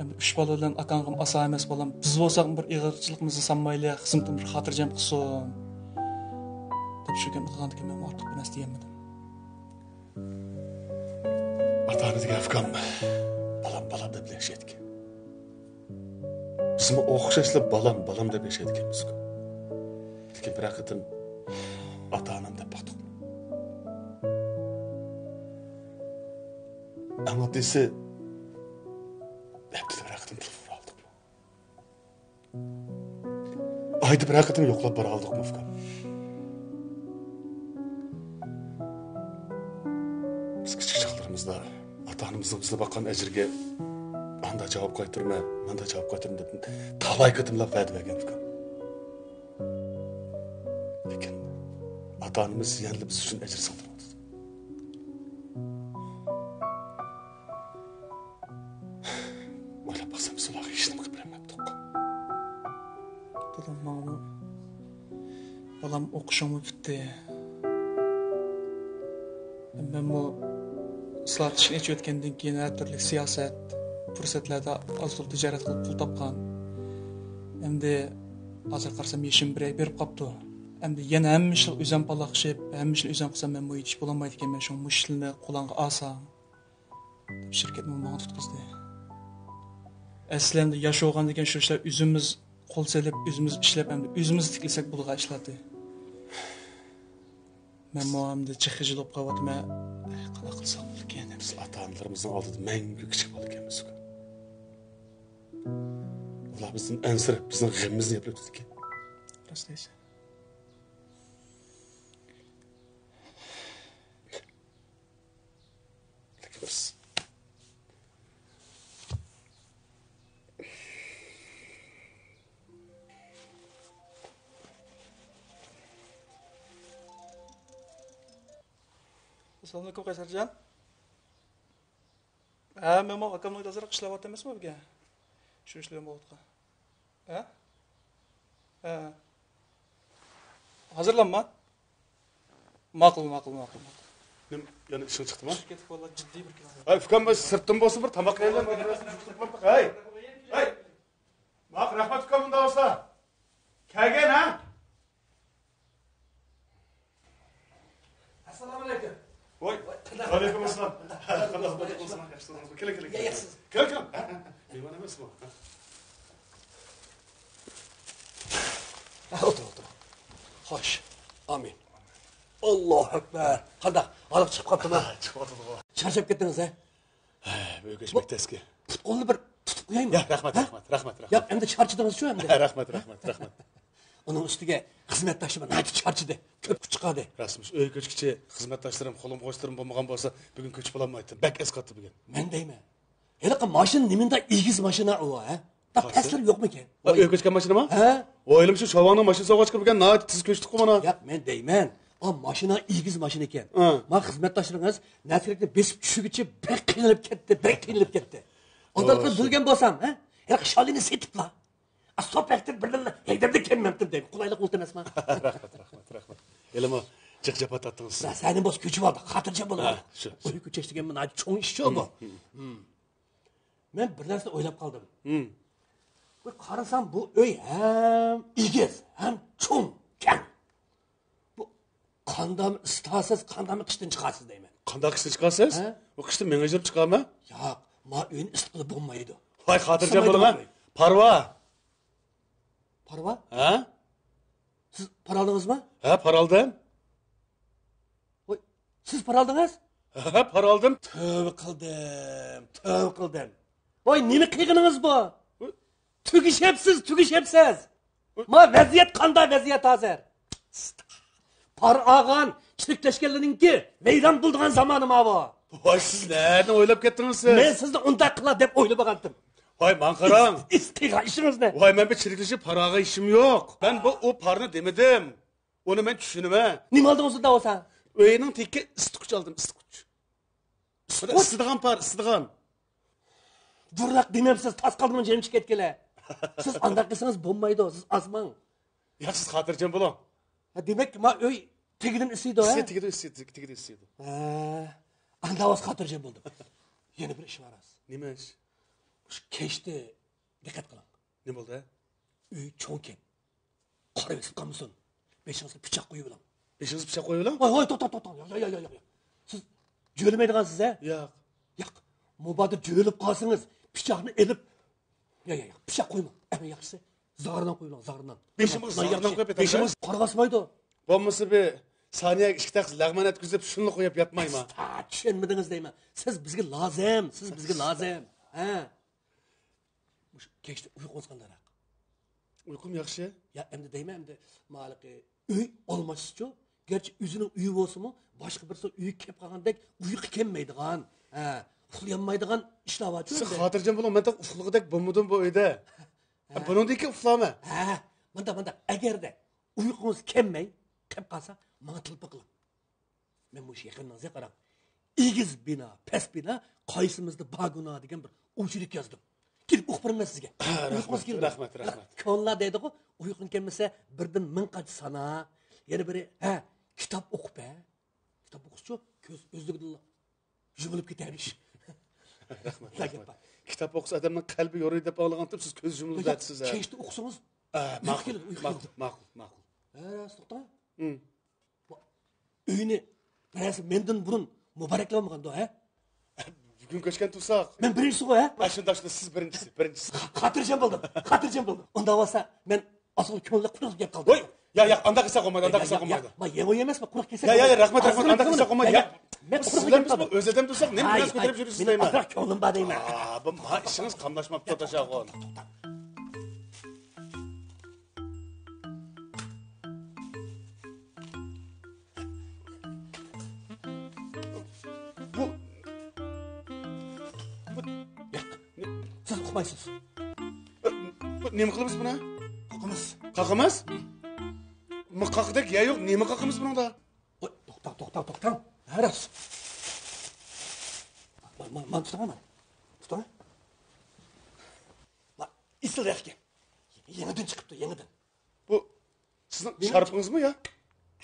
Endi 3 bola bilan akangim asa emas bolam. Biz bo'lsak bir ig'irchiligimizni sanmayli, xizmatni bir xotirjam qilsin. Deb shu gapni qilgandan men ortiq bir narsa deganmadim. Ata-ona degan Fukam balam deb yashaydi. Bizim o'xshashlar balam deb yashaydi ekanmiz. Lekin bir vaqtim ota-onam deb boqdik. Ama dese hep bir vaqtim telefon aldık. Ayda bir vaqtim yo'qlab bora oldik Fukam. Biz kichik chaqlarimizda ota-onamizning bizga boqqan ajriga anda javob qaytarma, manda javob qaytarma deb talay qitimlab va'da bergan Fukam. Lekin ota-onamiz yanada biz uchun ajr sig'dirmadi. O'ylab baxsam, ularga hech nima qilib bermabdik. Dadam Hoşuma gitti. Ben bu ıslat işini ötkendan keyin her türlü siyaset fırsatlarda azul ticaret qilib pul topgan. Endi hozir qarasam yeshim berib qopdi. Endi yana hamma ishni o'zim palaqishib, hamma ishni o'zim qilsam men bu ish bo'lmaydi ekan. Men shu mushilni qo'langa olsam shirkat menga tutqizdi. Aslında yaşayan degan shu ishlar o'zimiz qo'l selib, o'zimiz ishlab, endi o'zimiz tiklasak bo'lgan ishlardi. Men muamda chixijilib qolyapman. Qana qilsam ekan? Biz ata-onalarimizning oldida mangu kichik bola ekanmiz. Ular bizning ansirib, bizning g'amimizni yeb o'tdi ekan. Rost deysan. Biz Assalamualaikum Qaysarjon. Men bu akamning hozir qishlayapti emasmi bizga? Shu ishlarni bo'tqa. Hazırlanma. Ma'qul. Yana ishing chiqdimi? Ketib qoldi, jiddiy bir kino. Ay, Fukam biz sirtdan bo'lsa bir tamoq yeylar. Hey. Maq rahmat Fukam bunda olsa. Kelgan ha? Assalomu alaykum. Voy, alaykum assalom. Kel. Mehmon emasmi? O'tir. Xo'sh. Amin. Allohu akbar. Qanday? Olib chiqib qolibdimi? Chiqibdi. Charchab ketdingiz, ha? O'g'ishmak taski. Qo'lni bir tutib qo'yaymi? Ya, rahmat. Ya, endi charchadingiz shu endi. Rahmat. Uning ustiga xizmatdoshim nati charchidi. Ko'p chiqadi. Rasmish, uy ko'chkichi xizmatdoshlarim, qo'lim qo'shtirim bo'lmagan bo'lsa, bugun ko'chib olmaydi. Bak esqatdi bugun. Men deyman. Haliqa mashina nimanda egiz mashina u, ha? Taslar yo'qmi ekan? Uy ko'chgan mashinami? Ha? O'ylim shu shovonning mashina sovg'ach kirgan, nati tiz ko'chdi qomana. Yo'q, men deyman. O mashina egiz mashina ekan. Men xizmatdoshlaringiz nasirlikni besib tushiguchi bir qiynalib ketdi. Ondan bilgan bo'lsam, ha? Haliqa sholini setibla. Asopakda birdan haydamda kelmabdim deydi. Qulaylik bo'ldi emasmi? Rahmat. Elimo jiqjapa tatdingiz. Seni bo'z ko'chib oldi, xotirjam bo'ladi. Uy ko'chish degan men cho'ng ish bu. Men bir narsa o'ylab qoldim. Bu qarasam bu uy ham egiz, ham cho'ng, kang. Bu qandam istasiz, qandam qishdan chiqasiz deyman. Qanday qishdan chiqasiz? Bu qishda men ajrab chiqarmi? Yo'q, men uyni istiqlib bo'lmaydi. Voy, xotirjam bo'laman. Parva. Ha? Siz para aldingizmi? Ha, para oldim. Voy, siz para aldingiz? Ha, para oldim. Tövbe qildim. Voy, nima qilganingiz bu? Tugishapsiz. Ma vaziyat qanday vaziyat hozir? Par olgan, chiliklashganlarningki vayron bo'lgan zamoni ma bu. Voy, siz nima o'ylab ketdingiz siz? Men sizni unday qiladi deb o'ylab olgandim. Voy, men qarang. İstiga işiniz ne? Voy, men bir chiriklashib paraga ishim yo'q. Ben bu o parni demedim. Onu men tushunima. Nima oldingiz unda bo'lsa? O'yining tekki istiquch oldim, istiquch. Istidigan par, istidigan. Durraq dememsiz, tas qaldimmi jenim chiqib ketgile. Siz anda qilsangiz bo'lmaydi, siz azmang. Ya siz xotirjam bo'ling. Ha, demak, ma uy tegidan isiydi, ha? Tegida isiydi. Anda o'z xotirjam bo'ldim. Yana bir ish bor. Nima ish? Kechdi, diqqat qiling. Nima bo'ldi? Uy cho'nkan. Qarab esib qolmasin. Beshingizga pichoq qo'yib bilan. Beshingizga pichoq qo'yib bilan? Voy, to'xta. Yo'q. Siz jo'lmaydigansiz, ha? Yo'q. Mubodo jo'lib qolsangiz, pichoqni elib. Yo'q. Pichoq qo'yma. Eng yaxshisi zoridan qo'ying, zoridan. Beshimiz qo'yib ketamiz. Beshimiz qarg'asmaydi. Bo'lmasa bir saniyaga ikkita lag'man etkizib shuni qo'yib yotmaymi? Tushunmadingiz deyman. Siz bizga lozim. Ha? Kechdi uyqungiz qanday? Uyqum yaxshi. Ya endi deyman, endi maliqi uy olmasiz-ku. Gerçi o'zining uyi bo'lsa-mu, boshqa birisi uyi kelib qolgandek uyqu kelmaydigan, uxlamaydigan ishlar bor. Siz xotirjam bo'ling, men uxlag'idek bo'lmadim bu uyda. Buningdagi uxlama. Manda agarda uyqungiz kelmay, qilib qolsa, menga tilpa qiling. Men bu yaqiningizga qarang. Egiz bino, past bino, qaysimizda baguna degan bir o'chirik yozdim. Kelib o'qibirman sizga. Rahmat. Konlar deydi-ku, uyqun kelmasa birdan 1000 qach sana, Yana biri, kitap o'qib be. Kitap o'qishchi, ko'z o'zligida yumilib ketamish. Rahmat. Kitap o'qisa odamning qalbi yoriydi deb o'ylagandim, siz ko'z yumilib aytasiz. Kechda o'qisangiz, ma'qul. To'xta. Uyni birasi mendan burun muboraklanmaganda, Bugun ko'chgan tursak. Men birinchisi-ku, Ashundashda siz birinchisi. Xotirjam bo'ldim. Unda bo'lsa, men asıl ko'ngilda quruq gap qoldi. Voy, ya, anda qilsa qo'ymaydi. Men yemo emasmi, quruq kelsa. Ya, rahmat, anda qilsa qo'ymaydi. Men sizlar o'z odam tursak, nima bilan ko'tarib yuribsiz deyman. Men ko'nglim bor deyman. Bu ishingiz qamlashmabdi, Tashaqon. Siz o'qimaysiz. Nima qilamiz buni? Qaqimiz. Qaqidek ya yo'q, nima qaqimiz bunda? To'xta. Haras. Men tutaman. Isıl yaxki. Yangidan chiqibdi, yangidan. Bu sizning sharpingizmi ya?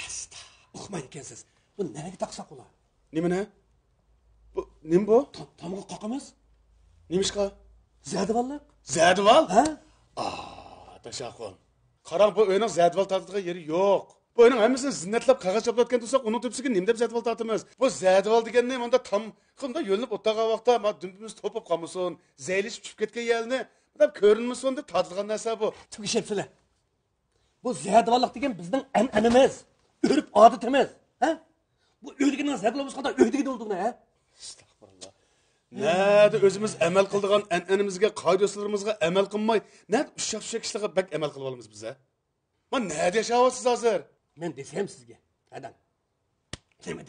Asta. O'qimaydi ekansiz. Bu nega taqsaq ular? Nima? Bu nima bu? Tamga qaqimiz. Nimishqa? Zadivallik. Zadival? Tashaqon. Qarang, bu o'yning zadival tortadigan yeri yo'q. Bu o'yning hammasini zinnatlab qog'oz choplayotgan tursak, uning tepsiga nima deb zadival tortamiz? Bu zadival deganni menda tam qilda yo'linib o'tgan vaqtda ma dumpimiz to'pib qolmasin, zaylishib tushib ketgan yerni deb ko'rinmasin deb tortilgan narsa bu. Tugishibsizlar. Bu zadivallik degan bizning an'anamiz, o'rib odatimiz, Bu o'ydigining zadivalimiz qanday o'ydigini o'ldigini, Astagfirullah. Nerede özümüz emel kıldığın en'enimizge, kaydoslarımızga emel kılmay, nerede uşak işlerine bek emel kılvalımız bize? Man nerede yaşayasınız hazır? Men desem sizge, adam. Neme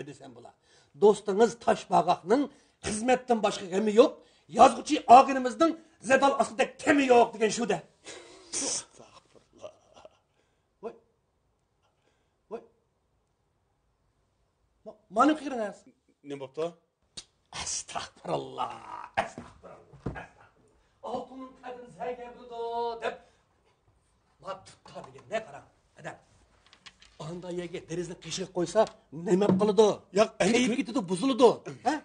desem bula. Dostunuz Taşbağak'nın hizmetten başka gemi yok, yazgıcı ağınımızın zedal aslında kemi yok degen şu de. Estağfurullah. Vay. Manım kırınız. Ne bapta? Estağfurullah. Altının kadın zaygen buldu dep. Ma tutta degen ne karan adam. Anda yege derizini qışık koysa neme kılıdı? Ya keyif gitdi buzuludu. Ha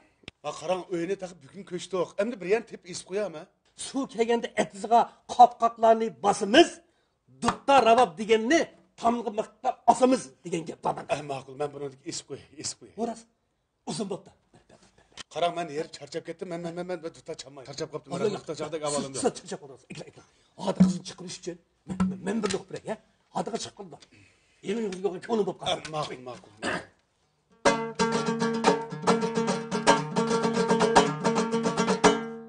qarang öğüne takıp bugün köçtük. Hem de bir yan tep is koyam ha. Su kelgende etizga qapqaqlarını basımız, dutta ravab degenni tamgı mıqta asımız degen gep var. Ma'qul, men buni is koy. Oras. Uzun bopta. Qarang, men yer charchab ketdim. Men tutta chamay. Charchab qopdim. Men vaqtda jaqda avalimda. Charchab qolasiz. Ikla. Hadi qizin chiqirish uchun men bir yo'q birak, Hadiga chiqib qoldi. Yeni yo'lga ko'nglim bo'lib qoldi. Ma'qul.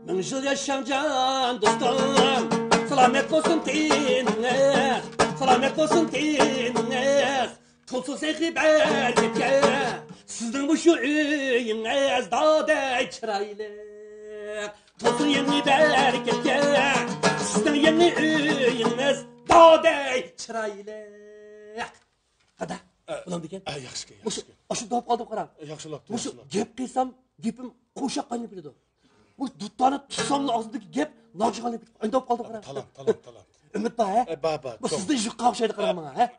Ming yil yaşam can dostum. Selamet olsun dininiz. Selamet olsun dininiz. Tulsuz ekiber gitke. Sizden bu şu üyünüz daday çıraylı. Tulsun yeni bergitke. Sizden yeni üyünüz daday çıraylı. Hadi. Ulan diken. Yaxşı. Aşı doğup kaldım qaram. Yaxşılaptı. Bu gep qilsam, gepim qo'shaq qanib biladi. Bu duttani tutsamni og'zidagi gep nojig'anib indab qoldi qaram. Talant. Umid bor, Bor. Bu sizda yuqqa o'xshaydi qaram menga,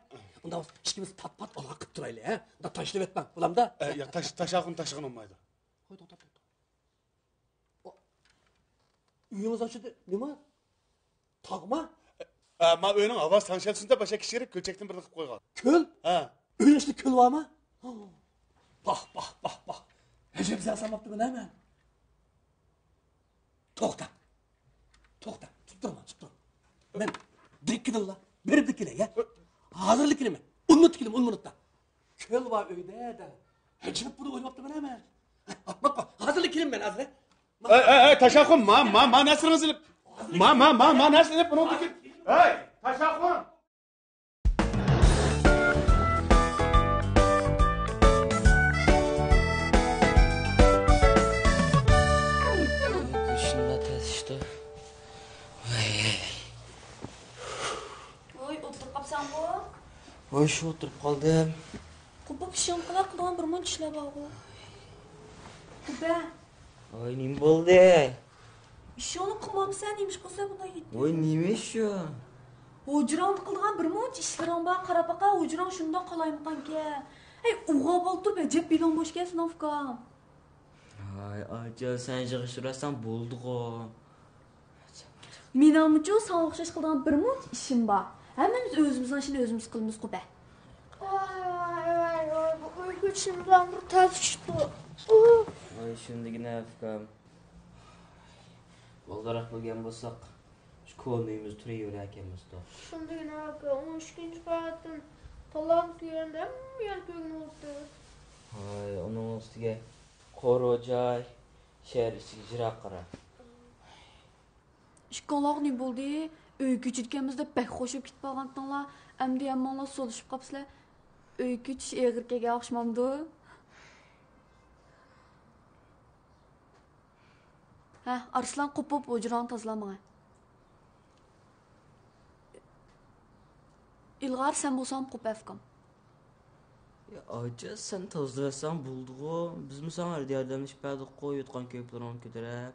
Unda ikkimiz pat ola qilib turaylik, Unda tashlab etmang. Bulamda. Ya tashag'in olmaydi. Qo'y, to'xta. Uyimiz ochidi. Nima? Tog'ma? Ma o'yning ovoz tangshalsinda boshqa kishiga ko'chakdan bir qilib qo'ygan. Ko'l? Uyning ichida ko'l bormi? Bak. Hecep yasamaptı mı hemen? Toxta. Tutturma. Ben dikkidim la. Berip dikkile ya. Hazırlık kilimi. Un minutta. Köl var öyde de. Hecep bunu oynaptı mı hemen? Bak. Hazırlık kilim ben hazır. Tashaqun, ma nasringiz ilib. Ma nasrin ilib buni dikib. Hey, Tashaqun. Hoş oturup kaldım. Kupa kışınqılar qilgan bir mun ishlar bor. Kupa. Oy, nima bo'ldi? Ishoni qilmabsan, nemish qilsa bunday yetdi. Oy, nima shu? Hocran qilgan bir muncha ishlaring bor, qarab baqa, hocran shundoq qalaymiqanki. Hey, uğa bo'lib ajab bilan bosh kelsin afkam. Ay, aja sen yig'ishtirsan bo'ldi-ku. Menimcha sen o'xshash qilgan bir muncha ishim bor. Hammamiz o'zimizning ishni o'zimiz qilamiz-ku be. Ay, bu uyquchimdan bir tashishdi. Ay, shundigina afkam. Bo'ldiroq bo'lgan bo'lsak, shu ko'nimiz turaverar ekanmiz-da. Shundigina aka, 12-chi qavatdan talant kuyanda men ko'nglim o'tdi. Ay, onun ustiga Qorojoy shahar ichiga jiroq qara. Ishqaloq ne bo'ldi? Uyga ketganimizda bak xo'shib ketib qolgandinglar. Endi hammalar solishib qopsizlar. Uyga ketish egirkaga o'xshamamdi. Ha, Arslan qopib hujron tozlamay. İlg'ar sen bo'lsam qop afkam. Ya aja sen tozlasan bo'ldi-ku. Biz mi sana yordamlashib berdik qo'yotgan ko'plarni ko'tarib.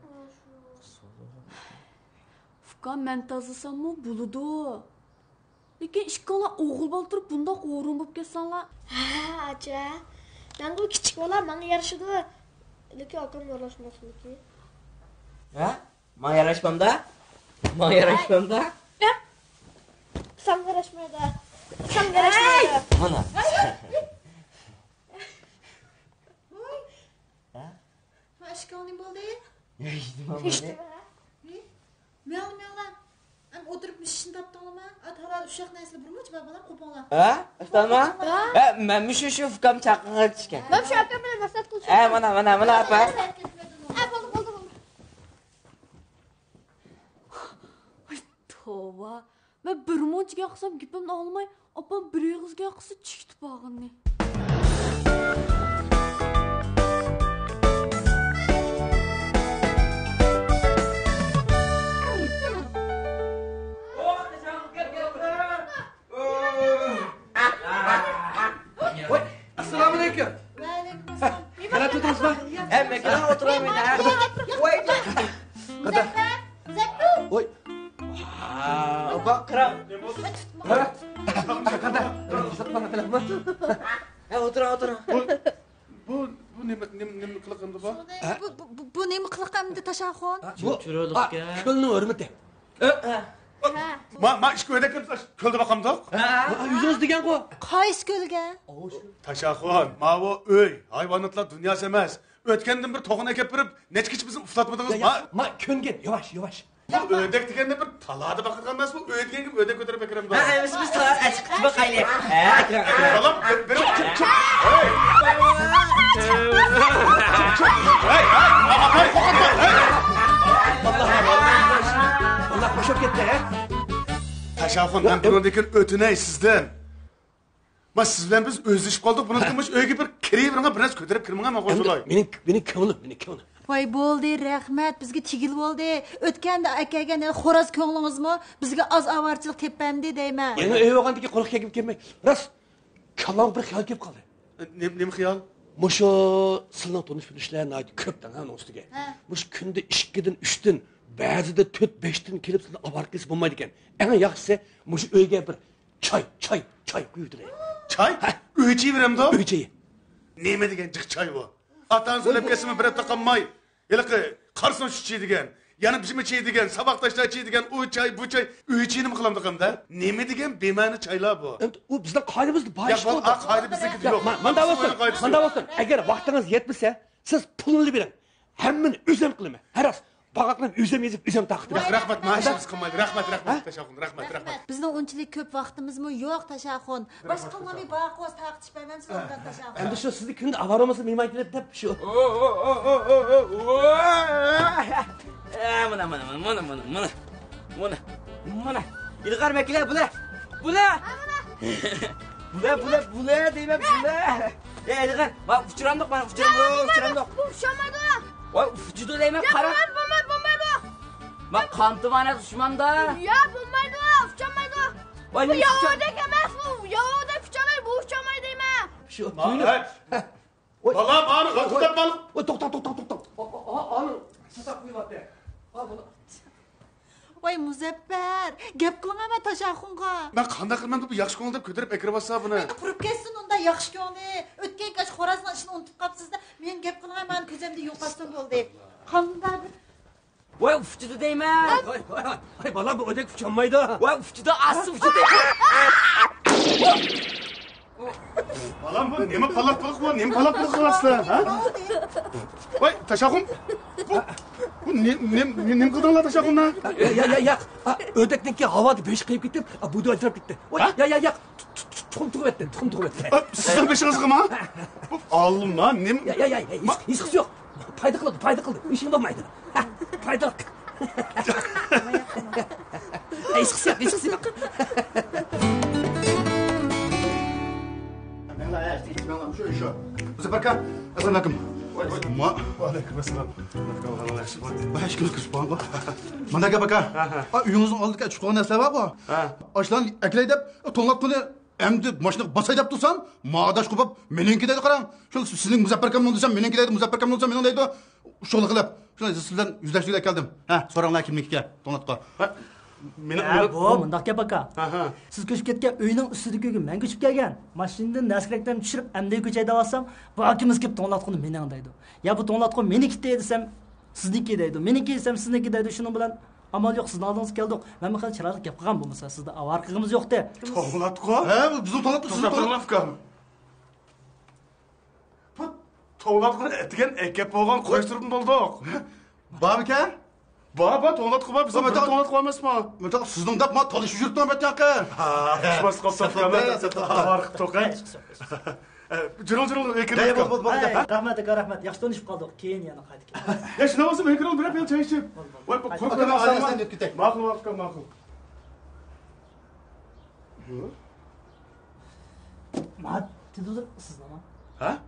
Afkam men tozlasammi bo'ladi. Lekin ishqala o'g'il bo'lib turib bundoq o'rin bo'lib ketsanlar. Ha, aja. Men bu kichik bola menga yarashadi. Lekin akam yarashmasliki. Ha? Menga yarashmamda? Menga yarashmamda? Sen yarashmaydi. Sen yarashmaydi. Mana. Aşkım ne oldu? İşte Meylan. Am oturup işini taptın mı? Atala uşak nesli burmuş babalar kopanlar. Ha? Tamam. Ha, men şu fikam chaqirib chiqgan. Ben şu akam bilan maslahat qilishim. Ha, mana apa? Bo'ldi. Ay, tova. Men bir munchaga qilsam gapimni olmay, opam bir og'izga qilsa chikitib bag'inni. Assalomu alaykum. Va alaykum assalom. Qara tutasizmi? Mekana o'tiraman ha. Voy. Voy. Bak qira. Qara. Qada. Satmana bilanmi? Ha, o'tir. Bu nima qilqindi bu? Bu nima qilqamdi tashaxon? Bu ko'lni hurmati. Ma ishga o'da kirib ko'lda baqamdoq. Yuzingiz degan-ku. Qaysi ko'lga? Tashaxon, ma bu uy, hayvonotlar dunyosi emas. O'tgandan bir to'g'on akib birib, nechkich bizni uflatmadingiz? Ma ko'ngan, yavash. Bu o'dak deganda bir talada baqirgan emas, bu o'y deganga o'dak ko'tarib ekiram da. Ha, biz talad achib baqayli. Ha, akram. Balam, bir Allah qo'shib ketdi, ha? Tashaxon, men bundan o'tinay sizdan. Ma siz bilan biz o'zlashib qoldik. Buni qilmish uyga bir kirib biroz ko'tarib kirmagan men qo'shilay. Mening ko'nglim. Voy bo'ldi, rahmat. Bizga tigil bo'ldi. O'tganda akaga ne xo'roz ko'nglingizmi? Bizga oz avarchilik tepamdi deyman. Yana uy olgandagi qo'rqib kelmay. Rost. Kallam bir xiyol kelib qoldi. Nima xiyol? Mushu sizning tonish-bilishlarni ko'pdan ham ustiga. Mush kunda 2dan 3dan, ba'zida 4-5dan kelib sizni olib kelsa bo'lmaydi ekan. Eng yaxshisi mushu uyga bir choy quydiray. Choy? Uychi beramda? Uychi. Nima degan jiq choy bu? Atan so'lab kesimi bir taqamay. Yiliqi qarson shuchi degan. Yana bizmi chay degan, saboqdoshlar chay degan, u choy, bu choy, uychi nima qilamdi qamda? Nima degan bema'ni choylar bu? U bizning qoidamizda bor ish bo'ldi. Yo'q, qoida bizniki yo'q. Manda bo'lsin. Agar vaqtingiz yetmasa, siz pulni bering. Hammani o'zim qilaman. Haros. Bag'aqlab o'zim taqdim. Rahmat, ma'shingiz qilmaydi. Rahmat, Tashaxon, rahmat. Bizning unchalik ko'p vaqtimizmi yo'q tashaxon. Boshqalarni baqoz taqtishmayman sizdan tashaxon. Endi shu sizni kunda avaromasa mehmon kelib deb shu. Mana. İlg'ar maklar bular. Bular deyman bular. İlg'ar, bak uchiramdoq, mana uchiramdoq. Bu ushamaydi. Voy, juda deyman, qara. Bo'lmaydi. Bak qantimana dushmanda. Ya, bo'lmaydi, ushamaydi. Voy, bu yo'qdek emas bu. Yo'qdek uchamaydi, bu ushamay deyman. Shu. Balam, ani qilib baliq. To'xta. Ani sataq qo'yibdi. Ha, buni. Vay Muzaffar, gap qiling ama Tashaxunga. Ben qanday qilman deb yaxshi ko'ngil deb ko'tarib ekiribasa buni. Qurib ketsin unda yaxshi ko'ngli. O'tgan kaç xorazning ishini unutib qolibsiz-da. Men gap qiling ama ko'zimda yo'qotsin bo'ldi. Qanday Vay ufçudu deyman. Ay balam bu ödek uçanmaydı. Vay ufçudu aslı ufçudu. Balam bu nima palatliq bu? Nima palatliq qilasizlar, ha? Voy, Tashaxun. Bu nima qildinglar Tashaxundan? Ya. Ödekninki havada 5 kıyıp gittim. Bu da öldürüp gitti. Ya. Tuğum etti. Sizin beşinizga mı? Bu alım lan. Ya. Hiç kız yok. Payda kıldı. İşin olmaydı. Paydalık. Hiç kız yok. Şu. Bu sefer kan. Assalamualaikum. Waalaikumsalam. Baş gün kısmı. Mana gap aka. Uyingizning oldida chiqqan narsa bor bu. Ashlan aklay deb tonlab qilib endi mashina basay deb tursam, ma'dash qilib meniki deydi qarang. Shu sizning Muzaffar akamning desam, meniki deydi, Muzaffar akamning desam, mening deydi. Shuni qilib. Shuni sizdan yuzlashtirib keldim. So'ranglar kimnikiga tonlatqa. Bu mundaq gap aka. Siz ko'chib ketgan uyning ustidagi uyga men ko'chib kelgan. Mashinadan naskrakdan tushirib, amday ko'chayda olsam, bu akimiz kelib tonlatqini mening deydi. Ya bu tonlatqin meniki desam, sizniki deydi. Meniki desam, sizniki deydi. Shuning bilan amal yo'q, sizning oldingizga keldik. Men bu xil chiroyli gap qilgan bo'lmasa, sizda avarqig'imiz yo'q-da. Tonlatqo? Bu bizni tonlatqo, sizni tonlatqo. Bu tonlatqini degan ekep bo'lgan qo'yishtirib bo'ldik. Babika? Baba tonlatqı var, biz de tonlatqı varmaz mı? Meta sizden de ma tanışıp yurtdan bet yakı. Kısmaz kapsam da var tokay. Cırıl ekran. Rahmat. Yaxshi tanışıp kaldık. Keyin yana qaytib keldik. Ya şuna olsa ekran bir çay içip. Voy qo'yqadan alamdan deb ketay. Ma'qul. Ma televizor sizda mı? Ha?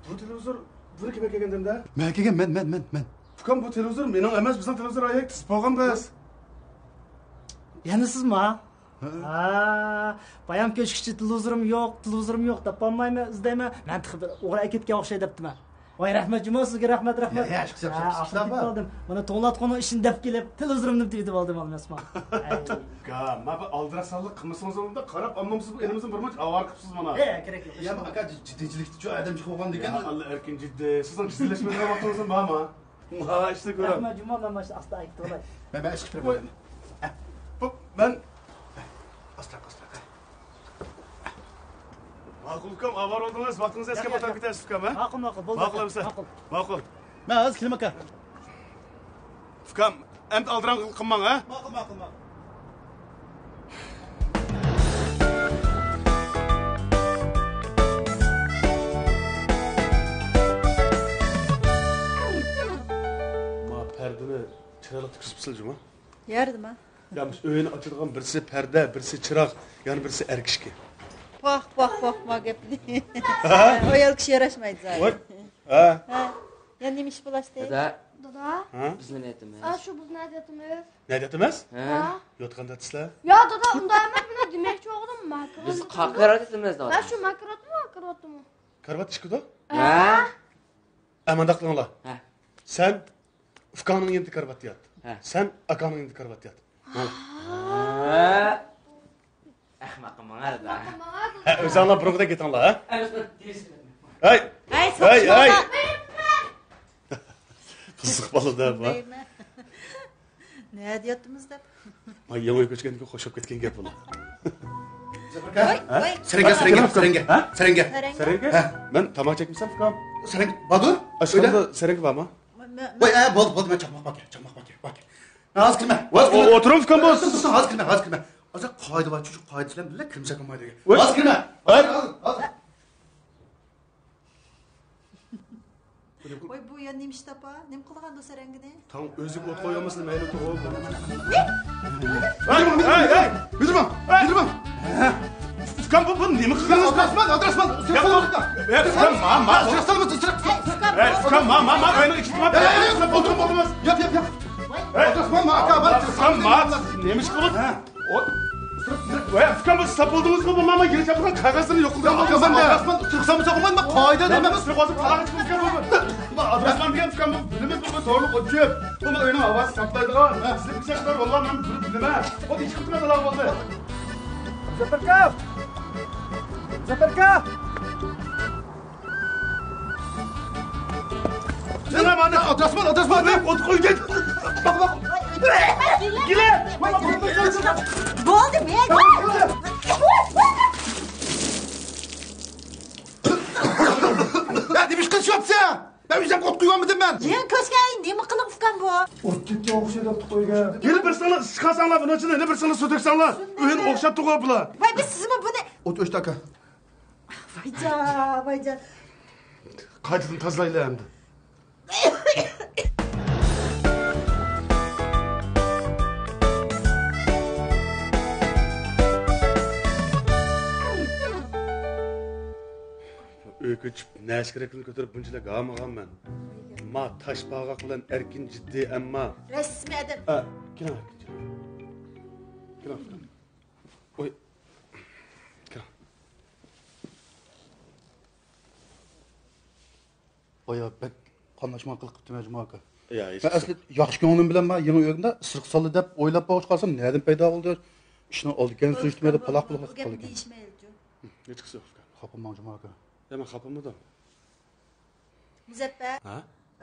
Bu televizor buni kim kelganda? Men kelgan, men. Fukam bu televizor mening emas, bizning televizor ayaq tisib qolgan biz. Yana sizmi? Bayam ko'chkichi televizorim yo'q, topolmayman, izdayman. Men o'g'ri aketga o'xshay debdiman. Voy rahmat Jumo, sizga rahmat. Yaxshi qildim. Mana tonlatqoni ishini deb kelib, televizorimni deb oldim olmasman. Men bu aldrasallik qilmasangiz qarab, ammo siz elimizni bir muncha avar qilibsiz mana. Kerak yo'q. Ya aka jiddiylikni chu odam chiqib ekan. Allah erkin jiddiy. Sizning jiddiylashigan vaqtingiz bormi? Ha, işte ko'ram. Rahmat Jumo, men mana asta aytib olay. Men ish qilib qo'yaman. Ben asta. Ma'qulkam, avar oldingiz, vaqtingizni esga batar ketasiz ukam, ha? Ma'qul, bo'ldi. Ma'qul. Men hozir kelim aka. Ukam, endi aldiran qilmang, ha? Ma'qul. Perdini chiroqli tikizibsiz Juma? Yardım ha. Ya biz öğünü açılgan birisi perde, birisi çırak, yani birisi erkişki. Bak ma gapni. O yol kishi yarashmaydi zaten. Ha. Ya nima ish bo'ladi? Dada. Bizni niyatimiz. Shu bizni niyatimiz. Ne dediniz? Ha. Yotqanda sizlar? Ya dada, unda emas, buni demoqchi o'g'lim, makrot. Biz qaqarat etimiz dada. Shu makrotmi? Karvat ishkida? Ha. Amanda qilinglar. Ha. Sen Ufkanın yendi karvat yat. Sen akanın yendi karvat yat. Ahmaqim mağarda. O'zinglar buruqda ketinglar, ha? Hey. Qiziq bo'ladi bu. Ne deyapmiz deb? Ay, yangi ko'chganga qo'shib ketgan gap bu. Voy. Serenga. Ben tamam çekmişsem Fukam. Serenga. Badur? Aşkımda serenga var mı? Voy, bo'ldi, men chaqmoq bak. Hozir kirma. Oturun Fukam bu. Hozir kirma. Hozir qoida bor, chuchuk qoidasilar bilan kimsa qilmaydi. Hozir kirma. Hozir. Voy, bu ya nima ish topa? Nima qilgan do Serengini? Tam o'zing o't qo'yamizmi, mayli to'g'ri. Hey! Bildirmam. Fukam bu nima qilganingiz? Adresman. Fukam, oyunu içitme. Oturmaz. Yap. Adresman aka. Fukam, neymiş bu? Fıkan bu sap olduğunuz gibi ama geri çapıdan kağıtını yokuldan bakıyor. Ben adresman Türksamı sokuman bak kayda dememiz. Sırkazı talak çıkmış ki bu. Adresman diyen Fıkan bu bilimiz bu doğruluk o cüp. Bunu oyunun havası saplaydı var. Size bir şey kadar vallahi ben bunu bilmem. O da hiç kutuna da oldu. Zaferka! Zaferka! Canım anne adresman ben ot koy git. Bak. Gile. Bo'ldi men. Ya demiş kız yapsa. Ben yüzden ot koymadım ben. Yen ko'zgay nima qilib ufkan bu? O'tdikka o'xshatib qo'ygan. Gelip bir sana sıkasanlar bunun içinde ne bir sana su döksanlar. Öğün okşat tuğu bula. Vay biz sizmi buni. Ot 3 dakika. Vaycan. Kaydını tazlayla hem de. Öyküçüp näş kerekligini kötürüp bunçala gamagan ben. Ma taş bağak bilen erkin ciddi emma. Resmi adam. Ha, kina. Oy. Kina. Baya bek qanlaşma qilib qipti majmua aka. Ya, ben asli yaxshi ko'nglim bilan men yangi uyimda sirq soldi deb o'ylab boqib qolsam, nereden paydo bo'ldi? Ishni olgan surishtirmadi, paloq qilib qolgan. Ne çıksa? Xapam majmua aka. Ya ben xapammadım. Muzaffar. Ha?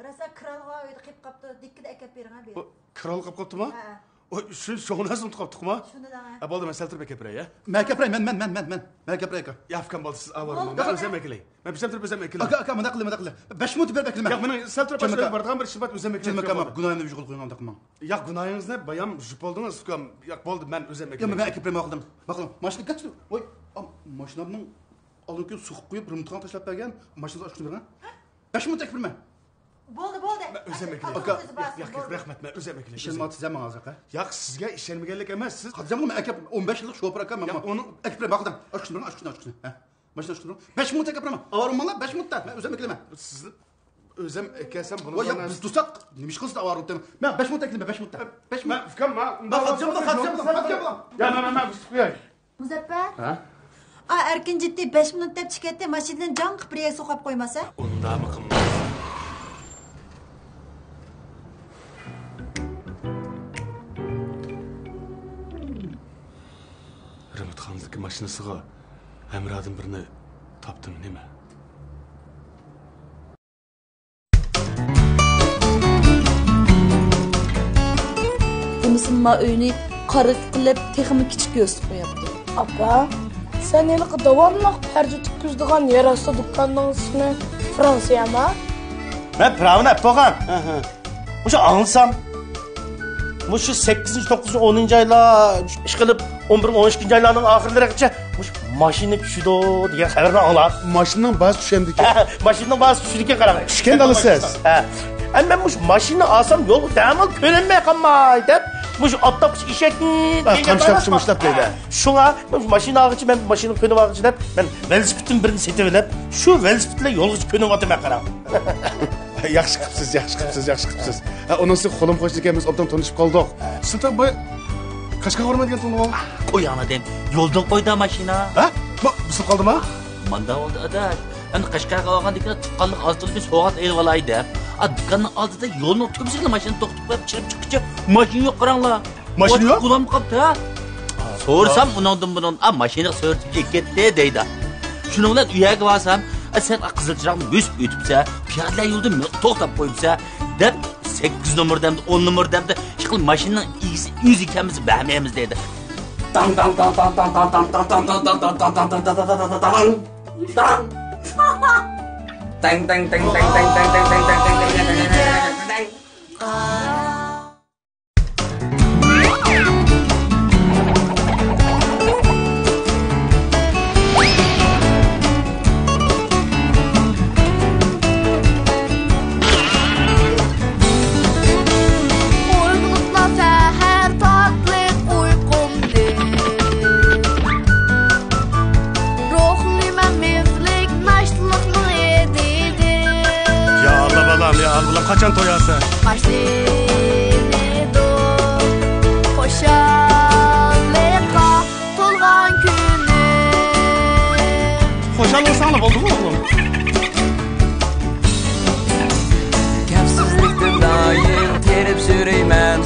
Rasa kralga uyda qilib qopti, dikkida akab bering ha. Kral qilib qoptimi? Ha. O şo'nasini unutib qopdiqmi? Shuni da. Ha, bo'ldi, men saltirib gapiray, ya. Men gapiray, men gapiray aka. Ya Fıkan bo'ldi, siz avvarim. Ben o'zim ekilay. Men bisamtirib o'zim ekilay. Aka, mana qilma. 5 minut berib ekilma. Ya, meni saltirib başlayib bardigan bir shibat o'zim ekilay. Aka, gunoyimni vujg'ul qo'ygan qilma. Ya, gunoyingizni bayam jup oldingiz, Fıkan. Ya, bo'ldi, men o'zim ekilay. Ya, men ekiplayman qildim. Baqing, mashina kaçdi. Voy, mashinamning oldingi suqib qo'yib, rimtixon tashlab bergan, mashinani ochib bergan. 5 minut ekiplayman. Bo'ldi. O'zim ekilay. Yo'q, rahmat, men o'zim ekilay. İşinmatı zaman az aka. Yo'q, sizga ishonmaganlik emas, siz. Qadam men akap 15 yillik şoför aka men. Onu ekiplayman qildim. Ochib. Ha. Mashina ochib. 5 minut ekiplayman. Avarmanlar 5 minutda. Men o'zim ekiplayman. Siz o'zim ekasam buni. Voy, biz tutsak nima ish qilsa avarib dem. Men 5 minut ekiplayman, 5 minutda. 5 minut. Fıkan, ben qadam. Ya, men qo'yay. Muzaffar. Ha? Erkin ciddi 5 minut deb chiqatdi, mashinadan jon qilib bir so'qib qo'ymasa? Undami qilma. Ramatxonlikning mashinasiga hamradim birini topdim, nima? Bunisining uyini qarib qilib, texmi kichik yo'sib qo'yapti. Apa, sen yine davamlı perci tüküzdüğün yerası dükkanının ismi Fransiya mı? Ben pravını hep bakan. Bu anlasam. Bu 8. 9. 10. aylar iş kılıp 11. 12. aylarının ahirlerine bu maşını düşüdü diye haberini anlar. Maşından bazı düşemdik. Maşından bazı düşüdük karar. Düşken alısız. Ben bu maşını alsam yolu devam körünmeye kalmaydı. Bu attak işekni. Kamşapçı muşlap böyle. Şuna maşını ağıcı ben maşının könü ağıcı deyip ben velosipetin birini setebilip şu velosipetle yolu könü vatıma karar. Yaxşı qıpsız. Onun için qo'lim qo'sh ekanmiz, obdan tanışıp qoldik. Sultan boy Qashqa qo'rmaydigan to'lg'o. Qo'yana dem, yo'ldan qo'ydi mashina. Ha? Bisib qoldimi? Manda oldi ada. Endi Qashqarga olgandikda tuqqanlik hozir bir so'g'at elib olay deb. Dukkanning oldida yo'lni o'tkazib mashina to'xtatib qo'yib chirib chiqqicha mashina yo'q qaranglar. Mashina yo'q? Qulam qopti ha. So'rsam undan bundan mashina so'rtib ketdi deydi. Shuning bilan uyaga borsam sen qizilchiroqni bosib o'tibsa, piyodalar yo'lda to'xtab qo'yibsa, deb 8 nomerdan 10 nomerdan chiqib mashinaning egisi o'zi ekanmiz bilmaymiz dedi. Tang tang tang tang tang tang tang tang tang tang tang tang tang tang tang tang tang tang tang Ya Allah balam ya, Allah kaçan toyası. Başlayın.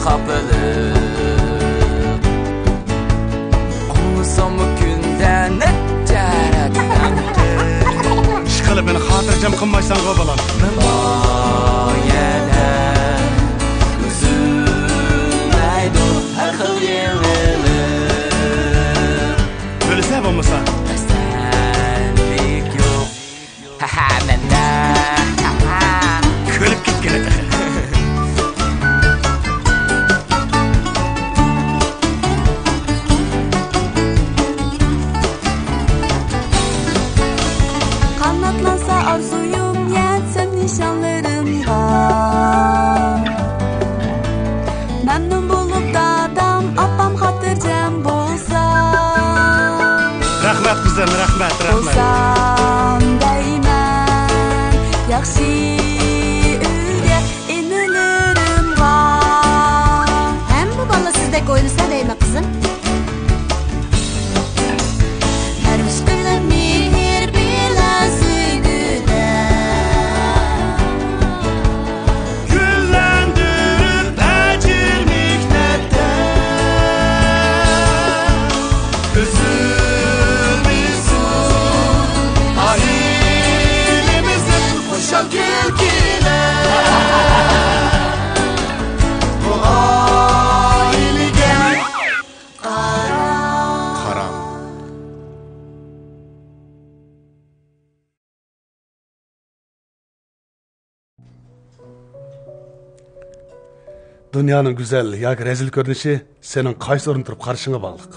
kapılıp Olsam bu günde ne caratandı İşkalı beni hatırcam kılmaysan balam. Ben boyada üzülmeydu her xil yenilir Böylese olmasa Senlik yok Ha mende Kölüp gitken ete Kanatlansa arzuyum yetsem nişanlarımda Memnun bulup dadam apam hatırcam bolsa Rahmet kızım, rahmet. Bolsam deymen Yaxşı ülge inilirim var Hem bu bala sizdek oynasa deyme kızım. Her üstüne mihir bilen sügüler Güllendirip ecir miktepte Üzülmüşsün ailemizin uşak ülkeler Bu ailege Karam Dünyanın güzel yoki rezil ko'rinishi sening qaysi o'rin turib qarshingga bog'liq.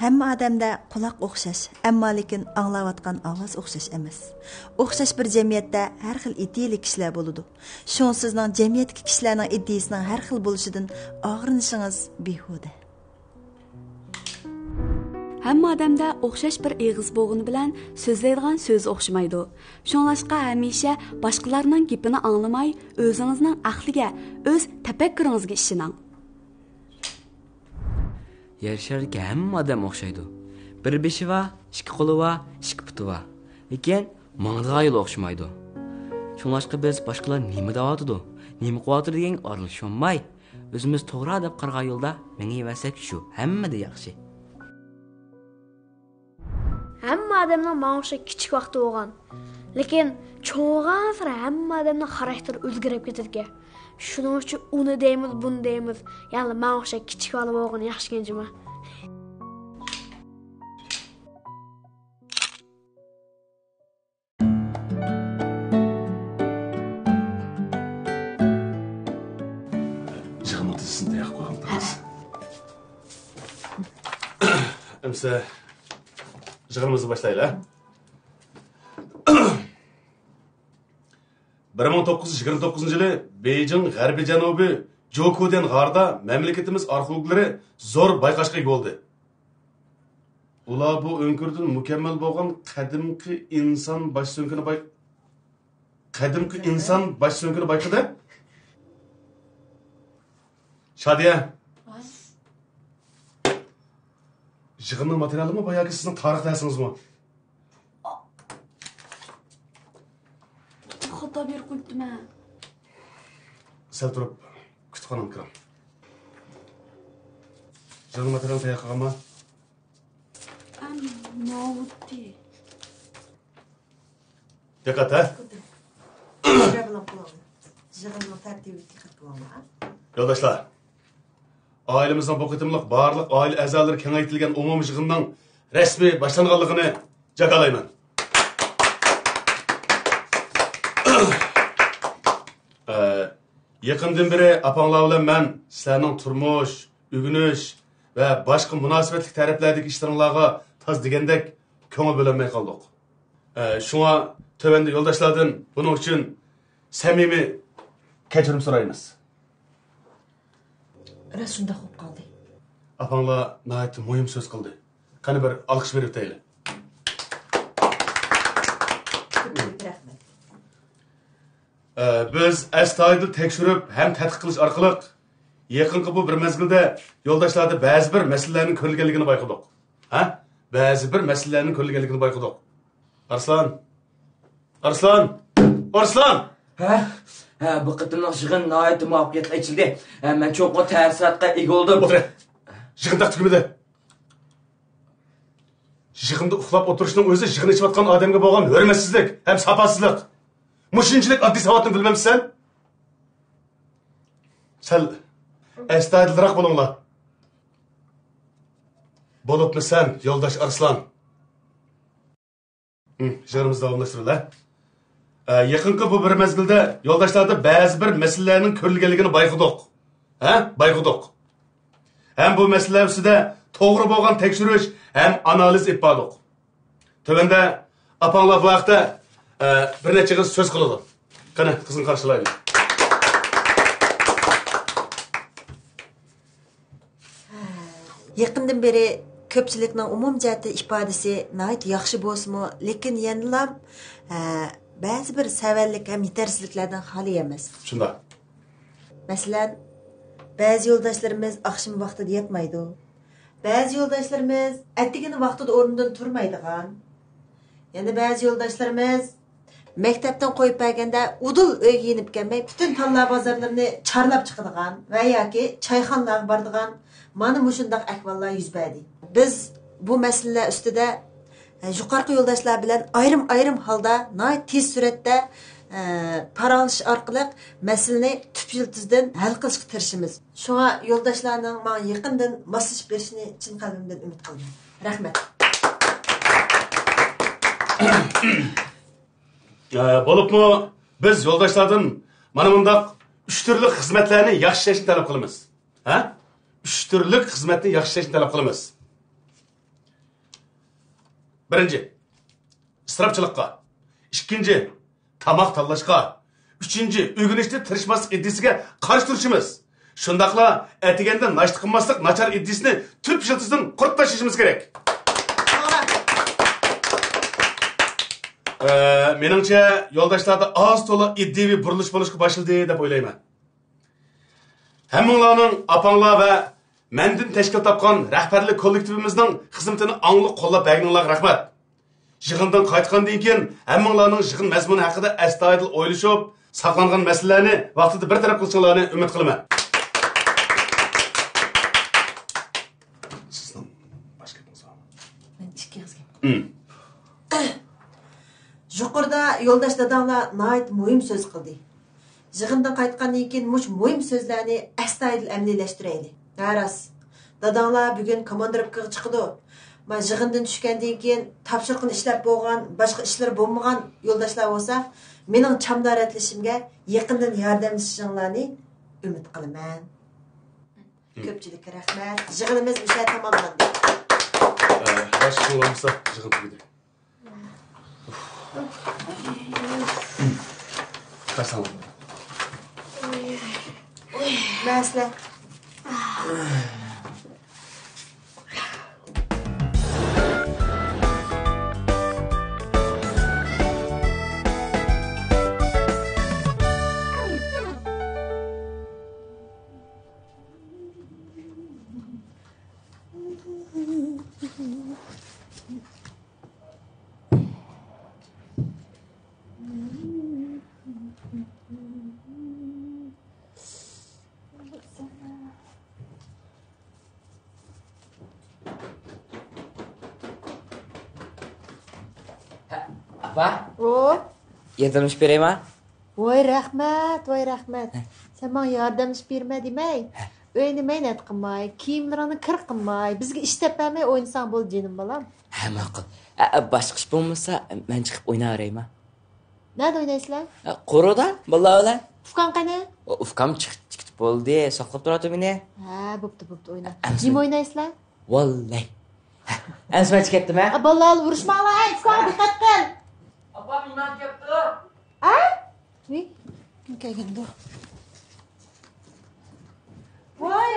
Hamma odamda quloq o'xshash, ammo lekin anglayotgan ovoz o'xshash emas. O'xshash bir jamiyatda har xil ideyali kishilar bo'ladi. Shun sizning jamiyatdagi kishilarning ideyasining har xil bo'lishidan og'rinishingiz behuda. Hamma odamda o'xshash bir eg'iz bo'g'ini bilan so'zlaydigan so'z o'xshamaydi. Shunlashqa hamisha boshqalarning gapini anglamay, o'zingizning aqliga, o'z tafakkuringizga ishoning. Yer sharida hamma odam o'xshaydi. Bir beshi va, ikki qo'li va, ikki puti va. Lekin mang'dag'ayil o'xshamaydi. Shunlashqa biz boshqalar nima deyotdi, nima qilyapti degan aralashmay, o'zimiz to'g'ri deb qargan yo'lda mengiversak shu hammada yaxshi. Hamma odamning ma'nosi kichik vaqti bo'lgan. Lekin cho'g'an sira hamma odamning xarakteri o'zgarib ketadi. Shuning uchun uni deymiz, buni deymiz. Ya'ni ma'nosi kichik vaqti bo'lgan yaxshi kenjima. Jig'imotisizni yo'q qo'yamiz. Emsa Jig'imizni boshlaylik. 1929 yılı Beijing G'arbiy Janubiy Jokoden g'arda mamlakatimiz arxeologlari zo'r bayqashga ega bo'ldi. Ular bu o'nkirdan mukammal bo'lgan qadimki inson bosh so'nkini bayqadi. Shadiya. Yig'inning materialimi boyagi sizning tarix darsingizmi? Xato berib qo'yibdim. Sal turib, kutubxonamga kiram. Yig'in materialini tayyor qilganmi? Navutdi. Diqqat, ha? Yo'ldoshlar, ailemizning bu qitimliq barliq oila a'zolari kengaytirilgan umumiy yig'inning rasmiy boshlanganligini jakalayman. Yaqindan beri apanglar bilan men sizlarning turmush, uyg'unish va boshqa munosabatli taraflardagi ishlaringizga toz degandek ko'ngil bo'lmay qoldik. Shunga tövende yo'ldoshlardan buning uchun samimiy kechirim so'raymiz. Shunda xo'p qoldi. Apanglar nihoyat muhim so'z qildi. Qani bir olqish berib o'taylik. Biz astoydil tekshirib ham tadqiq qilish orqali yaqinqi bu bir mezgilda yo'ldoshlarda ba'zi bir masalalarning ko'rilganligini bayqadik. Ha? Ba'zi bir masalalarning ko'rilganligini bayqadik. Arslan. Ha? bu qitimliq yig'in nihoyatda muvaffaqiyatli ochildi. Men cho'nqur ta'sirotga ega bo'ldim. Yig'in tugmadi. Yig'inda uxlab o'tirishning o'zi yig'in ichayotgan odamga bo'lgan hurmatsizlik ham safosizlik. Mushunchalik oddiy savodni bilmamsan? Sal astoydilroq bo'linglar. Bo'libmi sen, yo'ldosh Arslan? Yig'inimizni davomlashtiraylik. Yaqinqi bu bir mezgilda yo'ldoshlarda ba'zi bir masalalarning ko'rilganligini bayqadik. Bayqadik. Hem bu mesele ustida to'g'ri bo'lgan tekshirish hem analiz etdik. Tövende apanglar bu haqda bir necha qiz so'z qiladi. Qani, qizni qarshilaylik. Yaqindan beri ko'pchilikning umumjahati ifodasi nihoyat yaxshi bo'lsa-mu, lekin yana ba'zi bir savallik ham yetersizliklardan xoli emas. Shunday. Masalan, ba'zi yo'ldoshlarimiz oqshom vaqtida yetmaydi. Ba'zi yo'ldoshlarimiz attigini vaqtida o'rnidan turmaydigan. Yana ba'zi yo'ldoshlarimiz maktabdan qo'yib berganda udul uyga yenib kelmay, butun tanlov bozorlarini charlab chiqadigan va yoki choyxonalarga boradigan mana mushundaq ahvollar yuz berdi. Biz bu masalalar ustida yuqorqi yo'ldoshlar bilan ayrim holda tez suratda paranglish orqali masalani tub yiltizdan hal qilishga tirishimiz. Shunga yo'ldoshlarning menga yaqindan moslashib berishini chin qalbimdan umid qilaman. Rahmat. Bo'libmi biz yo'ldoshlardan mana bundaq 3 turli xizmatlarni yaxshilashni talab qilamiz. 3 turli xizmatni yaxshilashni talab qilamiz. Birinchi, isrofchilikqa. Ikkinchi, tamoq tanlashga. Uchinchi, o'rganishda tirishmaslik iddisiga qarshi turishimiz. Shundaqla atiganda nashti qilmaslik nachar iddisini tub yiltizdan qurib tashlashimiz kerak. Meningcha yo'ldoshlarda oz to'la iddiviy burilish bo'lishga boshladi deb o'ylayman. Hammanglarning apanglar va mendan tashkil topgan rahbarlik kollektivimizning xizmatini angliq qo'llab berganinglarga rahmat. Yig'indan qaytgandan keyin hammanglarning yig'in mazmuni haqida astoydil o'ylashib, saqlangan masalalarni vaqtida bir taraf qilishinglarni umid qilaman. Sizning boshqa gapingiz bormi? Men chiqib Yuqorida yo'ldosh dadanglar nihoyat muhim so'z qildi. Yig'indan qaytgandan keyin muhim so'zlarni astoydil amaliyalashtiraylik. Daras, dadanglar bugun komandirovkaga chiqdi. Men yig'indan tushgandan keyin topshiriqni ishlab bo'lgan, boshqa ishlar bo'lmagan yo'ldoshlar bo'lsa, mening chamdoratlashimga yaqindan yordamlashinglarni umid qilaman. Ko'pchilikka rahmat. Yig'inimiz o'sha tamomlandi. Boshqa bo'lmasa yig'in tugadi. Kaçalım. Mesela. Apa? Yardımcı vereyim ha? Voy rahmat. Sen bana yardımcı verme demey. Öyle menet qilmay, kiyimlerini kir qilmay, bizga ish topmay o'ynasan bo'l jinim balam. Ha, ma'qul. Boshqa ish bo'lmasa, men chiqib o'ynaverayman ha. Nerede oynaysizlar? Qo'roda, bolalar bilan. Ufkan qani? Ufkam chiqib bo'ldi, saqlab turadi meni. Ha, bo'pti, o'yna. Nima o'ynaysizlar? Vallahi. Asma chiqibdimi? Bolalar urishmanglar, Ufkan diqqat qil. Opam iman kelibdi. Ha? Kim kelgandi? Voy,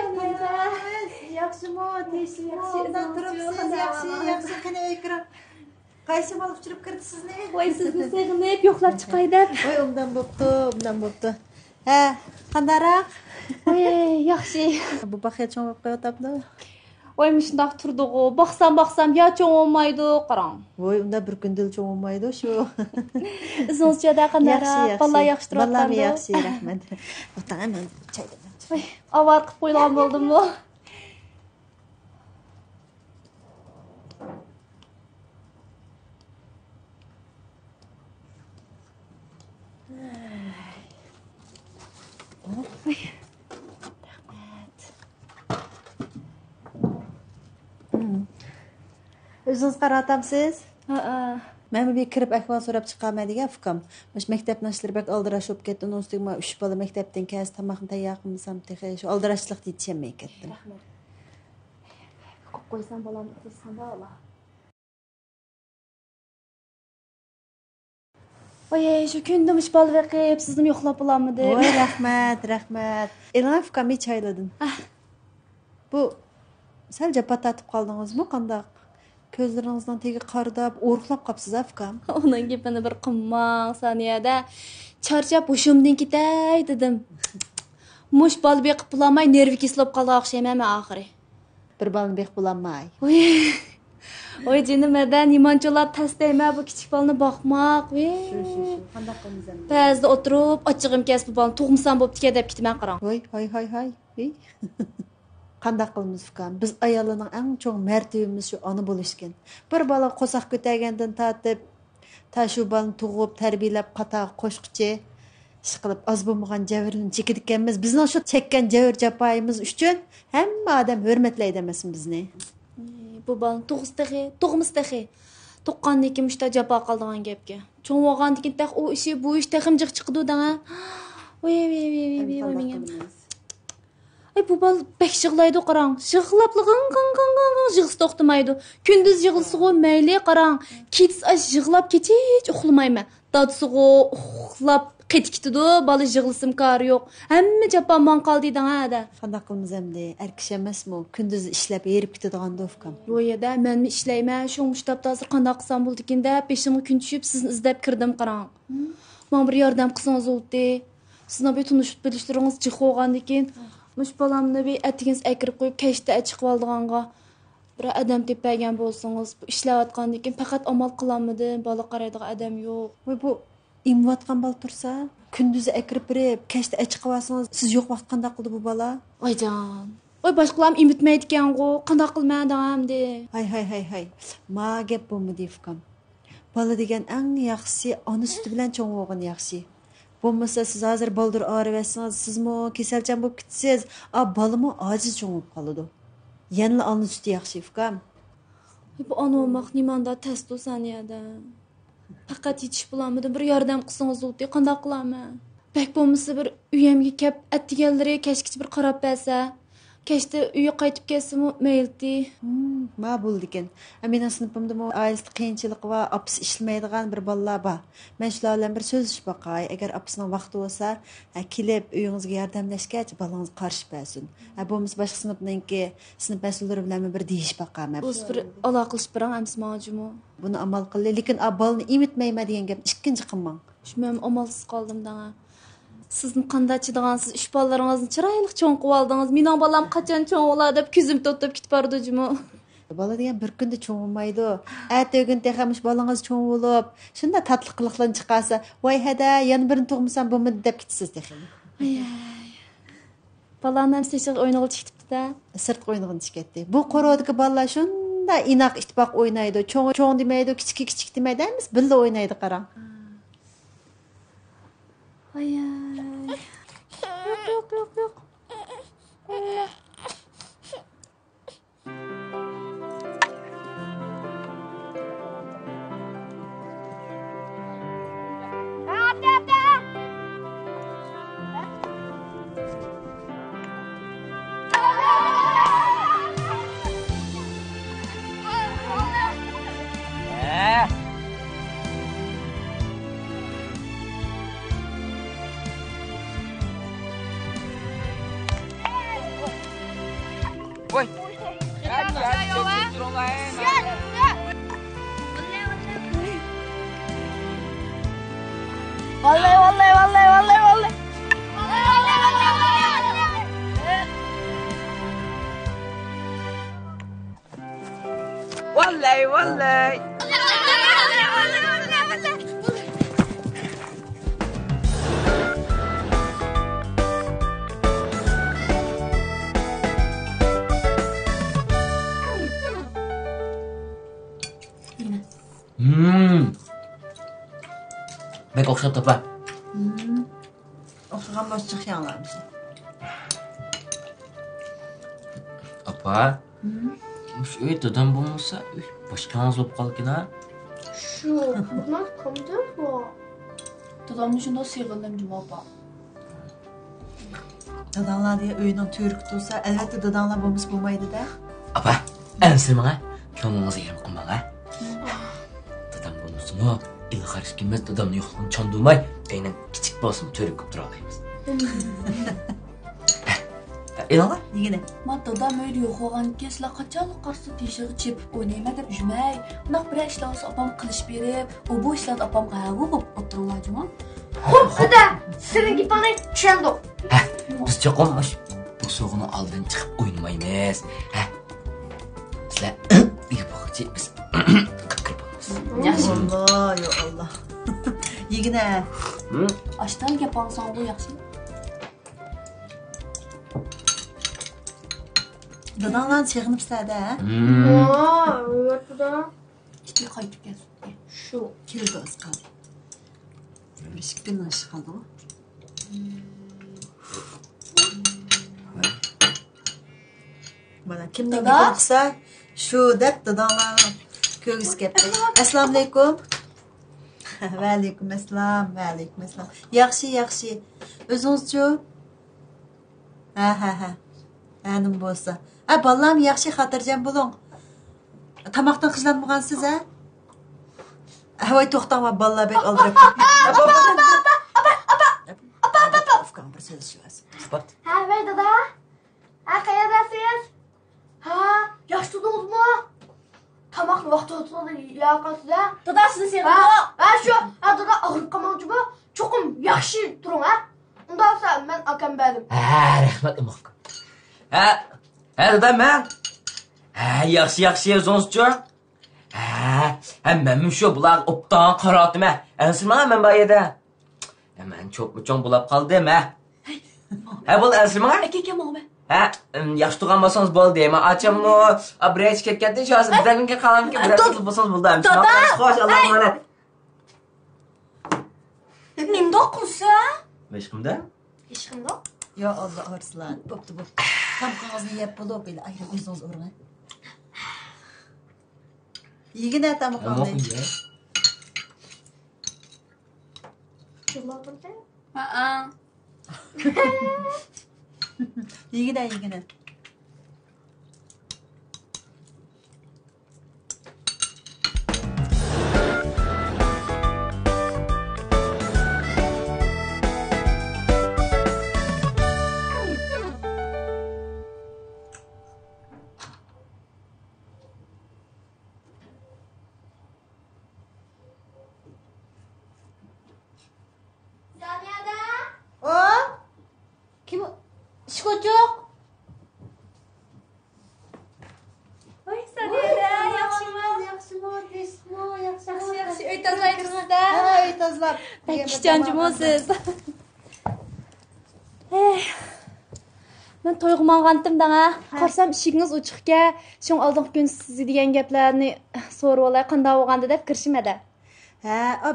yaxshimi? Yaxshi. Qani o'ykirib. Qaysi olib turib kirdi sizni? Voy, sizni seg'inib yo'qlab chiqay deb. Voy, undan bo'pti. Ha, qandaroq? Voy, yaxshi. Bu baxya cho'mib qo'yapti. Oy şundaq turduğu. Baxsam ya çoğ olmaydı, qarang. Oy, unda bir gündül çoğ olmaydı şu. Izınızca da qanara, vallahi yaxshi turibdi. Vallahi yaxshi, rahmat. O'tan men çaydan. Oy, avar qilib qo'ygan bo'ldimmi? O'zingiz qaratamsiz? Men bir kirib ahvol so'rab chiqaman degan fikrim. Mush maktabning ishlari bak aldirash bo'lib ketdi. Uning ustiga 3 bola maktabdan kelsa tomoqni tayyor qilmasam texe shu aldirashlik yetishmay ketdim. Rahmat. Qo'ysam bolam uxlasam da Allah. Oy, shu kunda mush bol vaqib sizni yo'qlab bo'lamidi? Voy, rahmat. Elan fikrimni chayladim. Bu sal japa tatib qoldingizmi? Qandaq? Ko'zlaringizdan tegi qardab, o'rqlab qapsiz afkam. Onun gapini bir qilmang, saniyada. Charchab hoshimdan ketay dedim. Mush bol beqib bulamay, nervi kesilib qolgan o'xshayman oxiri. Bir bolni beqib bulamay. Oy, jinimadan imoncholar tasdayma bu kichik bolni boqmoq. Shu. Qandaq qilmizam? Ba'zida o'tirib, ochig'im kelsa bu bolni tug'msam bo'pti deb ketman qarang. Voy, hay. Qandaq qilamiz fikam? Biz ayollarning eng cho'ng martabamiz shu ona bo'lish ekan. Bir bola qo'saq ko'targandan tortib, shu bolani tug'ib, tarbiyalab, qatoq qo'shqichi ish qilib, oz bo'lmagan javrni chekadiganmiz. Bizning shu chekkan javr jafoyimiz uchun hamma odam hurmatlaydi emasmi bizni? Bu bolani tug'misdaxi. Tuqqandan keyin mushta jafo qildigan gapga. Cho'ng bo'lgandan keyin u ishi, bu ish taxim jiq chiqdi da. Voy, menga. Ay, bu bal bek yig'laydi, qarang. Yig'lablig'in yig'isi to'xtamaydi. Kunduz yig'ilsigo mayli, qarang. Kech yig'lab kech uxlamayman. Dadsigo uxlab qetikdi, bola yig'lisim kar yo'q. Hamma japamon qoldi da. Qandaq qilamiz endi? Erkish emasmi? Kunduz ishlab yerib ketadigan dofkam. Ro'yada menmi ishlayman, shu mushtabda hozir qandaq qilsam bo'ldi ekan deb peshimga kun tushib sizni izlab kirdim, qarang. Men bir yordam qilsangiz bo'ldi. Sizni bir tunishib bilishtiringiz jiq bo'lgandan keyin mush bolamni bir atiginiz akirib qo'yib kechda chiqib oldiganga bir odam tepagan bo'lsangiz, bu ishlayotgandan keyin faqat amal qilamidi, bola qaraydigan odam yo'q. Voy, bu imvatgan bola tursa, kunduzi akirib berib, kechda chiqib olsangiz, siz yo'q vaqt qanday qildi bu bola? Oyjon. Voy, boshqalarni imitmaydi ekan-ku, qanday qilmadi hamdi. Hay. Ma gap bo'lmadi fikam. Bola degan eng yaxshisi ona suti bilan cho'ng bo'lgan yaxshi. Bo'lmasa siz hozir baldur ağrıversangiz, sizmi kasalchan bo'lib ketsangiz, bolami ojiz cho'ng bo'lib qoladi. Yana ona suti yaxshi fikam. Bu ona olmoq nimanda testo saniyada. Faqat yetish bulamidi, bir yordam qilsangiz bo'ldi, qanday qilaman? Bak bo'lmasa bir uyimga kelib, attiganlari kechgacha bir qarab bersa, kechda uyga qaytib kelsam mayldi. Ma bo'ldi ekan. Mening sinfimda oilada qiyinchilik va opsi ishlamaydigan bir bolalar bor. Men shular bilan bir so'zlashib boqay. Agar opsining vaqti bo'lsa, kelib uyingizga yordamlashgach, bolangiz qarshi bersin. Bo'lmasa boshqa sinfninki sinf mas'ullari bilan bir deyish boqaman. O'z bir aloqalashib birang amsmojumu. Buni amal qildi, lekin bolani imitmayman degan gap ikkinchi qilmang. Shu men amalsiz qoldim da. Sizni qanday chidagansiz? Ish bolalaringizni chiroyli cho'ng qilib oldingiz. Mening bolam qachon cho'ng bo'ladi deb ko'zim to'xtab ketib bordi-jimi? Bola degan bir kunda cho'ng bo'lmaydi. Ertaga texamish bolangiz cho'ng bo'lib, shunda tatli qiliqlarni chiqarsa, voy hada, yana birini tug'masam bo'lmaydi deb ketasiz texam. Bolam ham seshiq o'ynag'il chiqibdi-da. Sirtqa o'ynag'il chiqibdi. Bu qo'rodagi bolalar shunda inoq ittifoq o'ynaydi. Cho'ng demaydi, kichik demaydi, emas, birga o'ynaydi, qarang. Ay. Yo'q. Ой. Валлай. Vallahi vallahi. Bek okşap topla. Oxugan boş çıkyanlarmış. Apa? Şu öyle bulmasa başkanız olup kalkın ha. Şu, bunlar komiden bu. Dadamın şunda sıyğıldım cuma. Dadanlar diye öyünün törük tutsa, elbette dadanlar bulmuş bulmaydı da. Apa? Ensir bana. Kömünüzü yerim kum bana. Dadam bulmuşsun o. İli karış gelmez dadamın yokluğunu çandırmay. Aynen küçük olsun törük kuptur alayımız. İnanlar? Yine. Ma dadam öyle yok olan kesle kaçalık karşı teşeği çepip oynayma dep jümey. Nak bir işler olsa apam kılıç berip, o bu işler apam qayağı bop otururlar cuma. Hop dada, senin gibi bana çendo. Biz çok olmuş. Bu soğunu aldın çıkıp oynamayız. Sizler iyi bakıcı biz kıpkırıp olmaz. Allah ya Allah. Yine. Aştan yapan sana bu yaxşı. Dadanlar çığınıp sade ha? Evet bu da. İşte kayıp gelsin. Şu kilidi az kaldı. Işıkın aşı kaldı o. Bana kimden giderse şu dep dadanlar köğüs kepti. Assalamu alaikum. Ve aleyküm esselam, ve aleyküm esselam. Yaxşı. Özünüzcü? Ha. Hanım bolsa. Ballam yaxşı xatirjam bo'ling. Tamoqdan qizlanmagansız ha? Voy to'xtama ballar bek oldirib ketdi. Apa. Ufkan bir söyleshiyorsun. Ha ver dada. Ha qayerdasiz? Ha yaşlı doldmu? Tamaklı vakti oturdu ya kalsıza. Dada sizi sevdim. Ha şu dada ağır kamalcı bu. Çokum yaxşı durun ha. Ondan sonra ben akam benim. Rahmet umufka. Ha dadam ben. Yaxşı özünüzcü. Mənim şu bular optan qaradım ha. Ensirmə mən bayıda. Mən çox mu çox bulab qaldım ha. Bol ensirmə? Ekeke mə? Yaxşı tuğanmasanız bol deyəm. Açam no, abraya çıxıb getdin şahsı bizəninki qalan ki biraz tutulmasanız buldum. Dada. Xoş Allah'a emanet. Nimdə oxunsa? Meşqimdə? İşqimdə? Ya Allah Arslan. Boptu. Tam qağazını yap bulup elə ayrı özünüz orğan. Yine tam kaldı. Yine. Çocuk. Oy Saniyada, yaxşı. Öy tazlayırsınız da. Öy tazlap. Pek işcancımızsız. Ben toyğumanğandım dana. Qarsam işiginiz uçuqqa, şoň aldığım gün sizi degan gaplarni so'rab olay, qanday bo'lgandi deb kirishmadi.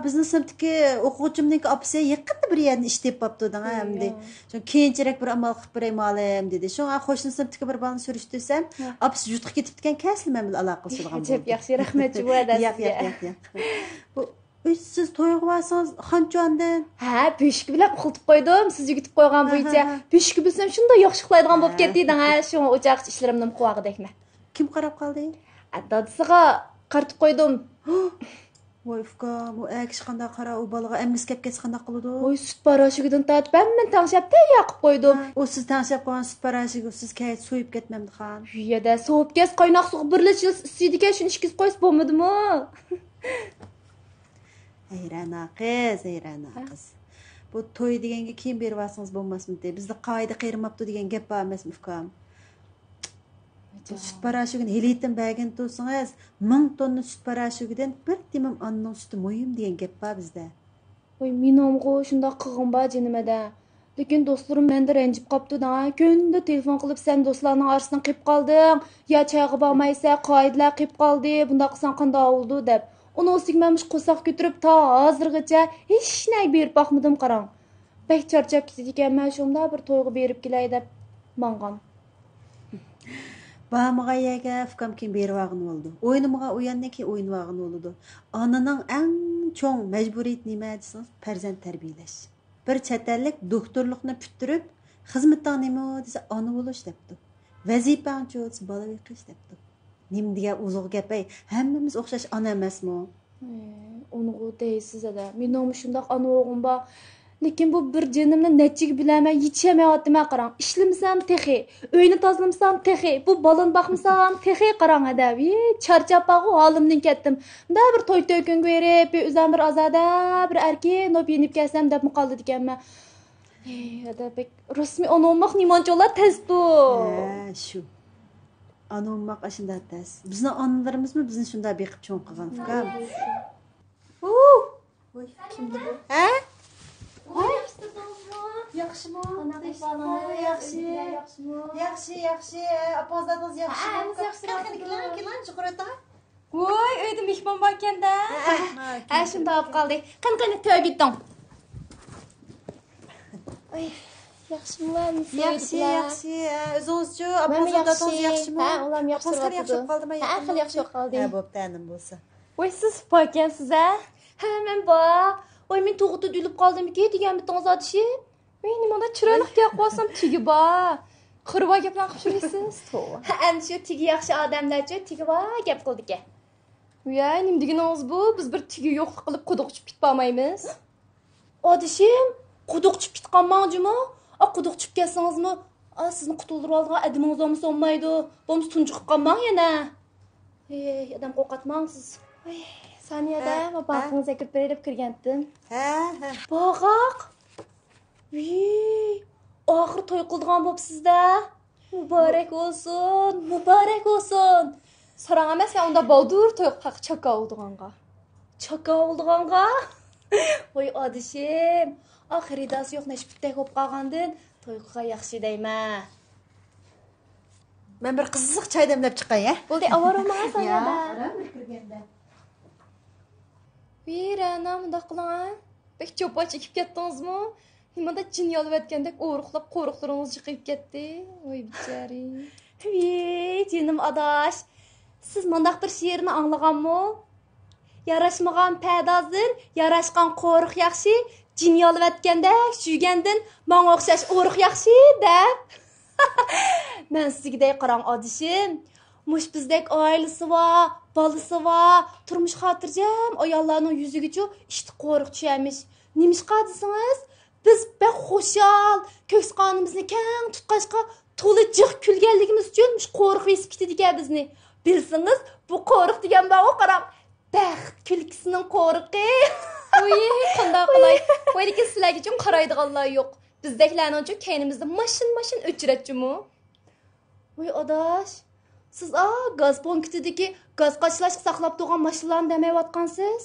Bizni sinfdagi o'quvchimning opasi yaqinda bir yerni ish deb bopdi da hamdi. Şoň keyinchalik bir amal qilib beraymalim dedi. Şoň qo'shni sinfdagi bir balani surishtirsam, opasi yutqib ketibgan kasli men bilan aloqa qilgan bo'ldi. Yaxshi, rahmat juvoda sizga. Yo'q. Siz to'yg'uvasangiz xonjondan. Beshki bilan uxlatib qo'ydim. Siz yigitib qo'ygan bo'yicha. Beshki bilsam shunday yaxshi uxlaydigan bo'lib ketdi-da. Shu o'chaq ishlarimning quvog'idekmi. Kim qarab qoldi? Dadasiga qaratib qo'ydim. Voy Ufka, bu kishi qanday qara, u bolaga emgis kep ketsa qanday qiladi? Voy sut parashigidan tortib, men tangshab tayyor qilib qo'ydim. O siz tangshab qo'ygan sut parashigi siz kayt so'yib ketmamdi xon. Uyada sovib kes, qaynoq suv bir litre isiydigan shuni ishkiz qo'yib bo'lmadimi? Hayrana qiz. Bu to'y deganga kiyim berib olsangiz bo'lmasmidi? Bizda qoida qiyrimabdi degan gap bor emasmi Ufkam? Süt paraşügün helitin bəgin tutsanız, 1000 tonna süt paraşügüden bir timim anının sütü mühim deyen gep var bizde. Oy, minamğo şunda qığın ba jenimede. Lekin dostlarım mende renjip qaptı da. Gündü telefon qılıp sen dostlarının arasından qıp qaldın. Ya çayğı barmaysa qoidalar qıp qaldı. Bunda qılsan qanda oldu dep. Onu sigmamış qosaq götürüp ta hazırgacha hech nay berip baxmadım qarang. Bek charchab ketadigan men shunda bir to'yga berib kelay dep mangan. Bağımığa yege fıkam kim bir vağın oldu. Oyunumuğa uyanne ki oyun vağın oldu. Ananın en çoğun mecburiyet nime edesiniz? Perzent terbiyeleş. Bir çetellik doktorlukunu püttürüp, hizmetten nime o dese anı oluş depti. Vazifen çoğusu bala bekliş depti. Nim diye uzuq gepey, hemmimiz okşaş ana emas mı? Onu deysiz ede. Minamı şundaq ana oğum ba. Lekin bu bir jenimni nechiga bilaman yetishmayaptiman qarang. Ishlamasam texi, uyni tozlamasam texi, bu balon baqmasam texi qarang adab. Charchab baqu holimdan ketdim. Bunda bir to'y to'kin berib, o'zim bir azada, bir erkin nop yenib kelsam deb qoldi ekanman. Adabek rasmiy ona olmoq nimoncholar tezdu. Shu. Ana olmoq ashunda tez. Bizni onalarimizmi bizni shunda beqib cho'ng qilgan fikam. Voy, kimdi bu? Ha? Yaxshimi? Yaxshi. Apozadingiz yaxshimi? Qani chuqurata. Voy, uyda mehmon bor ekanda. Ha, shunda olib qoldik. Qani to'y bitding. Ay, yaxshimi? Yaxshi. O'zingiz-chi, apozadingiz yaxshimi? Ha, ular yaxshi bo'lib qoldimi? Ha, xil yaxshi bo'lib qoldi. Ha, bo'pti, anim bo'lsa. Voy, siz poykansiz a? Ha, men bor. Oy, men to'g'ri yulib qoldimki degan bitingiz atishi. Men nimada chiroyli gap qilsam tigi bor. Qirva gaplarni qilishsiz. Ha, endi shu tigi yaxshi odamlarchi tigi bor gap qildik. Voy, nim deganingiz bu? Biz bir tigi yo'qlik qilib quduq chib ketmaymiz. Odishim, quduq chib ketganmanjimi? Quduq chib kelsangizmi? Sizni qutuldirib olgan adamingiz olmaydi. Bo'lmasa tunjiqib qolmang yana. Adam qo'rqatmangsiz. Saniyada bog'ingizga kirib berib kirgandim. Ha. Bog'oq. Oxir to'y qilgan bo'psiz-da. Muborak olsun. So'rang emas, unda boldur to'y qaq chaka oldiganga. Voy odishim. Oxiridasi yo'q nashbitdek bo'lib qolgandan to'yga yaxshi deyman. Men bir qiziq choy demlab chiqay, ha? Bo'ldi, avoroma saniyada. Kirganda. Ana bundoq qiling. Bek cho'pa chekib ketdingizmi? Nimada jin yolib aytgandek o'ruqlab qo'riqlaringiz chiqib ketdi. Voy bichari. Jinim adash. Siz mundaq bir she'rni anglaganmi? Yarashmagan padazin, yarashgan qo'riq yaxshi, jin yolib aytgandek suygandin, menga o'xshash o'ruq yaxshi deb. Men sizga qarang odishim. Mush bizdek oilasi var, balası var, turmuş xotirjam ayollarning yuziga-chu ishti qo'riq tushamiz. Nimishqa desiniz? Biz bek xo'shal, ko'ks qonimizni keng tutqachqa to'li jiq kulganligimiz uchun mush qo'riq esib ketadigan bizni. Bilsangiz, bu qo'riq degan bog'i qarang. Baxt kulkisining qo'riqi. Voy, qanday qilay? Voy, lekin sizlarga uchun qaraydiganlar yo'q. Bizdeklarning-chu keynimizda mashin o'chiratchimi? Voy, odash. Siz gaz punktidagi gaz qachlash saqlab turgan mashinalarni demayotgansiz?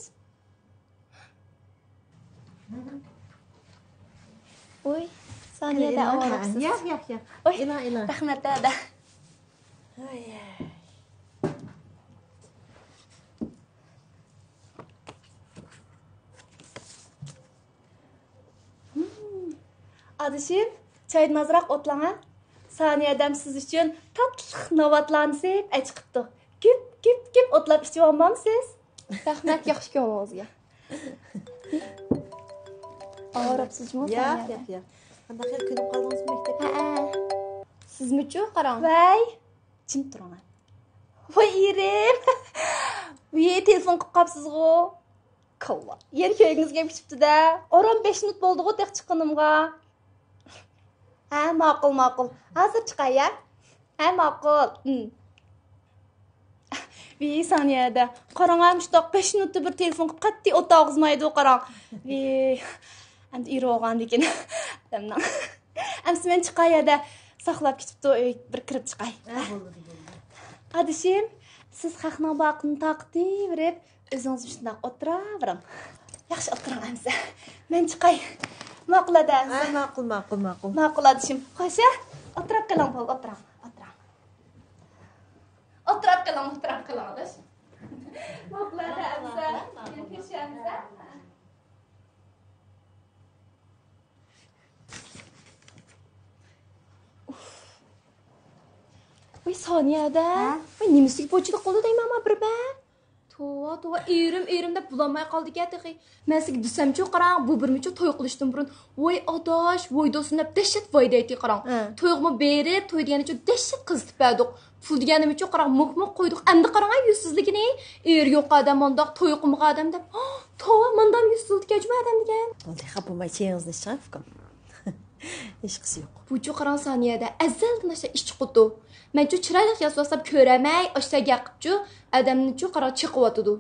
Oy, saniyada avoribsiz. Yo'q. Oy, rahmat ada. Adishim, choyni azroq o'tlang. Saniyadam siz uchun tatlıq novatlarni sep chiqibdi. Kip o'tlab ichib olmamsiz? Rahmat, yaxshi ko'ngilingizga. Avoribsizmi? Yo'q. Qanday qilib kulib qoldingiz maktabda? Sizmi-chu qarang. Voy, jim turing. Voy, irim. Voy, telefon qilib qolibsiz-ku. Kalla. Yer ko'yingizga bitibdi-da. Oram 5 minut bo'ldi-ku tek chiqqanimga. Ha, ma'qul. Hozir chiqay ya. Ha, ma'qul. Bir saniyada. Qarang, shundoq 5 minutda bir telefon qilib qattiq o'tog'izmaydi, qarang. Endi iri olgan lekin. Amsi men chiqay ya-da saqlab ketibdi, bir kirib chiqay. Adışım, siz xalqning baqini taqdiverib, o'zingiz shundoq o'tiravering. Yaxshi o'tiring Amza. Men chiqay. Ma'qul adasiz. Ma'qul. Ma'qul adishim. Xo'sh, o'tirib qoling, o'tirib. O'tirib qoling, adish. Ma'qul Amza. Kelishamiz. Voy Soniyada. Voy nemislik bo'chida qoldi deyman men bir ba. Tova, erim deb bulanmay qoldik-a texi. Men sizga desamchi qarang, bu birmicha to'y qilishdan burun, voy odosh, voy do'stim deb dahshat voy deydi qarang. To'yga berib, to'y degani uchun dahshat qiz tipadik. Pul deganim uchun qarang, muq qo'ydik. Endi qarang yuzsizligini. Er yo'q odam mondoq, to'y qilmagan odam deb. Tova, mendam yuzsizlik ajma odam degan. Bo'ldi, xapamay chengizni chiqarib. Hech qisi yo'q. Bu qarang Soniyada azaldan o'sha ish chiqdi. Men chu chiroyli yasasam ko'ramay, o'shaga qipchu, adamni qara chiqyotdi.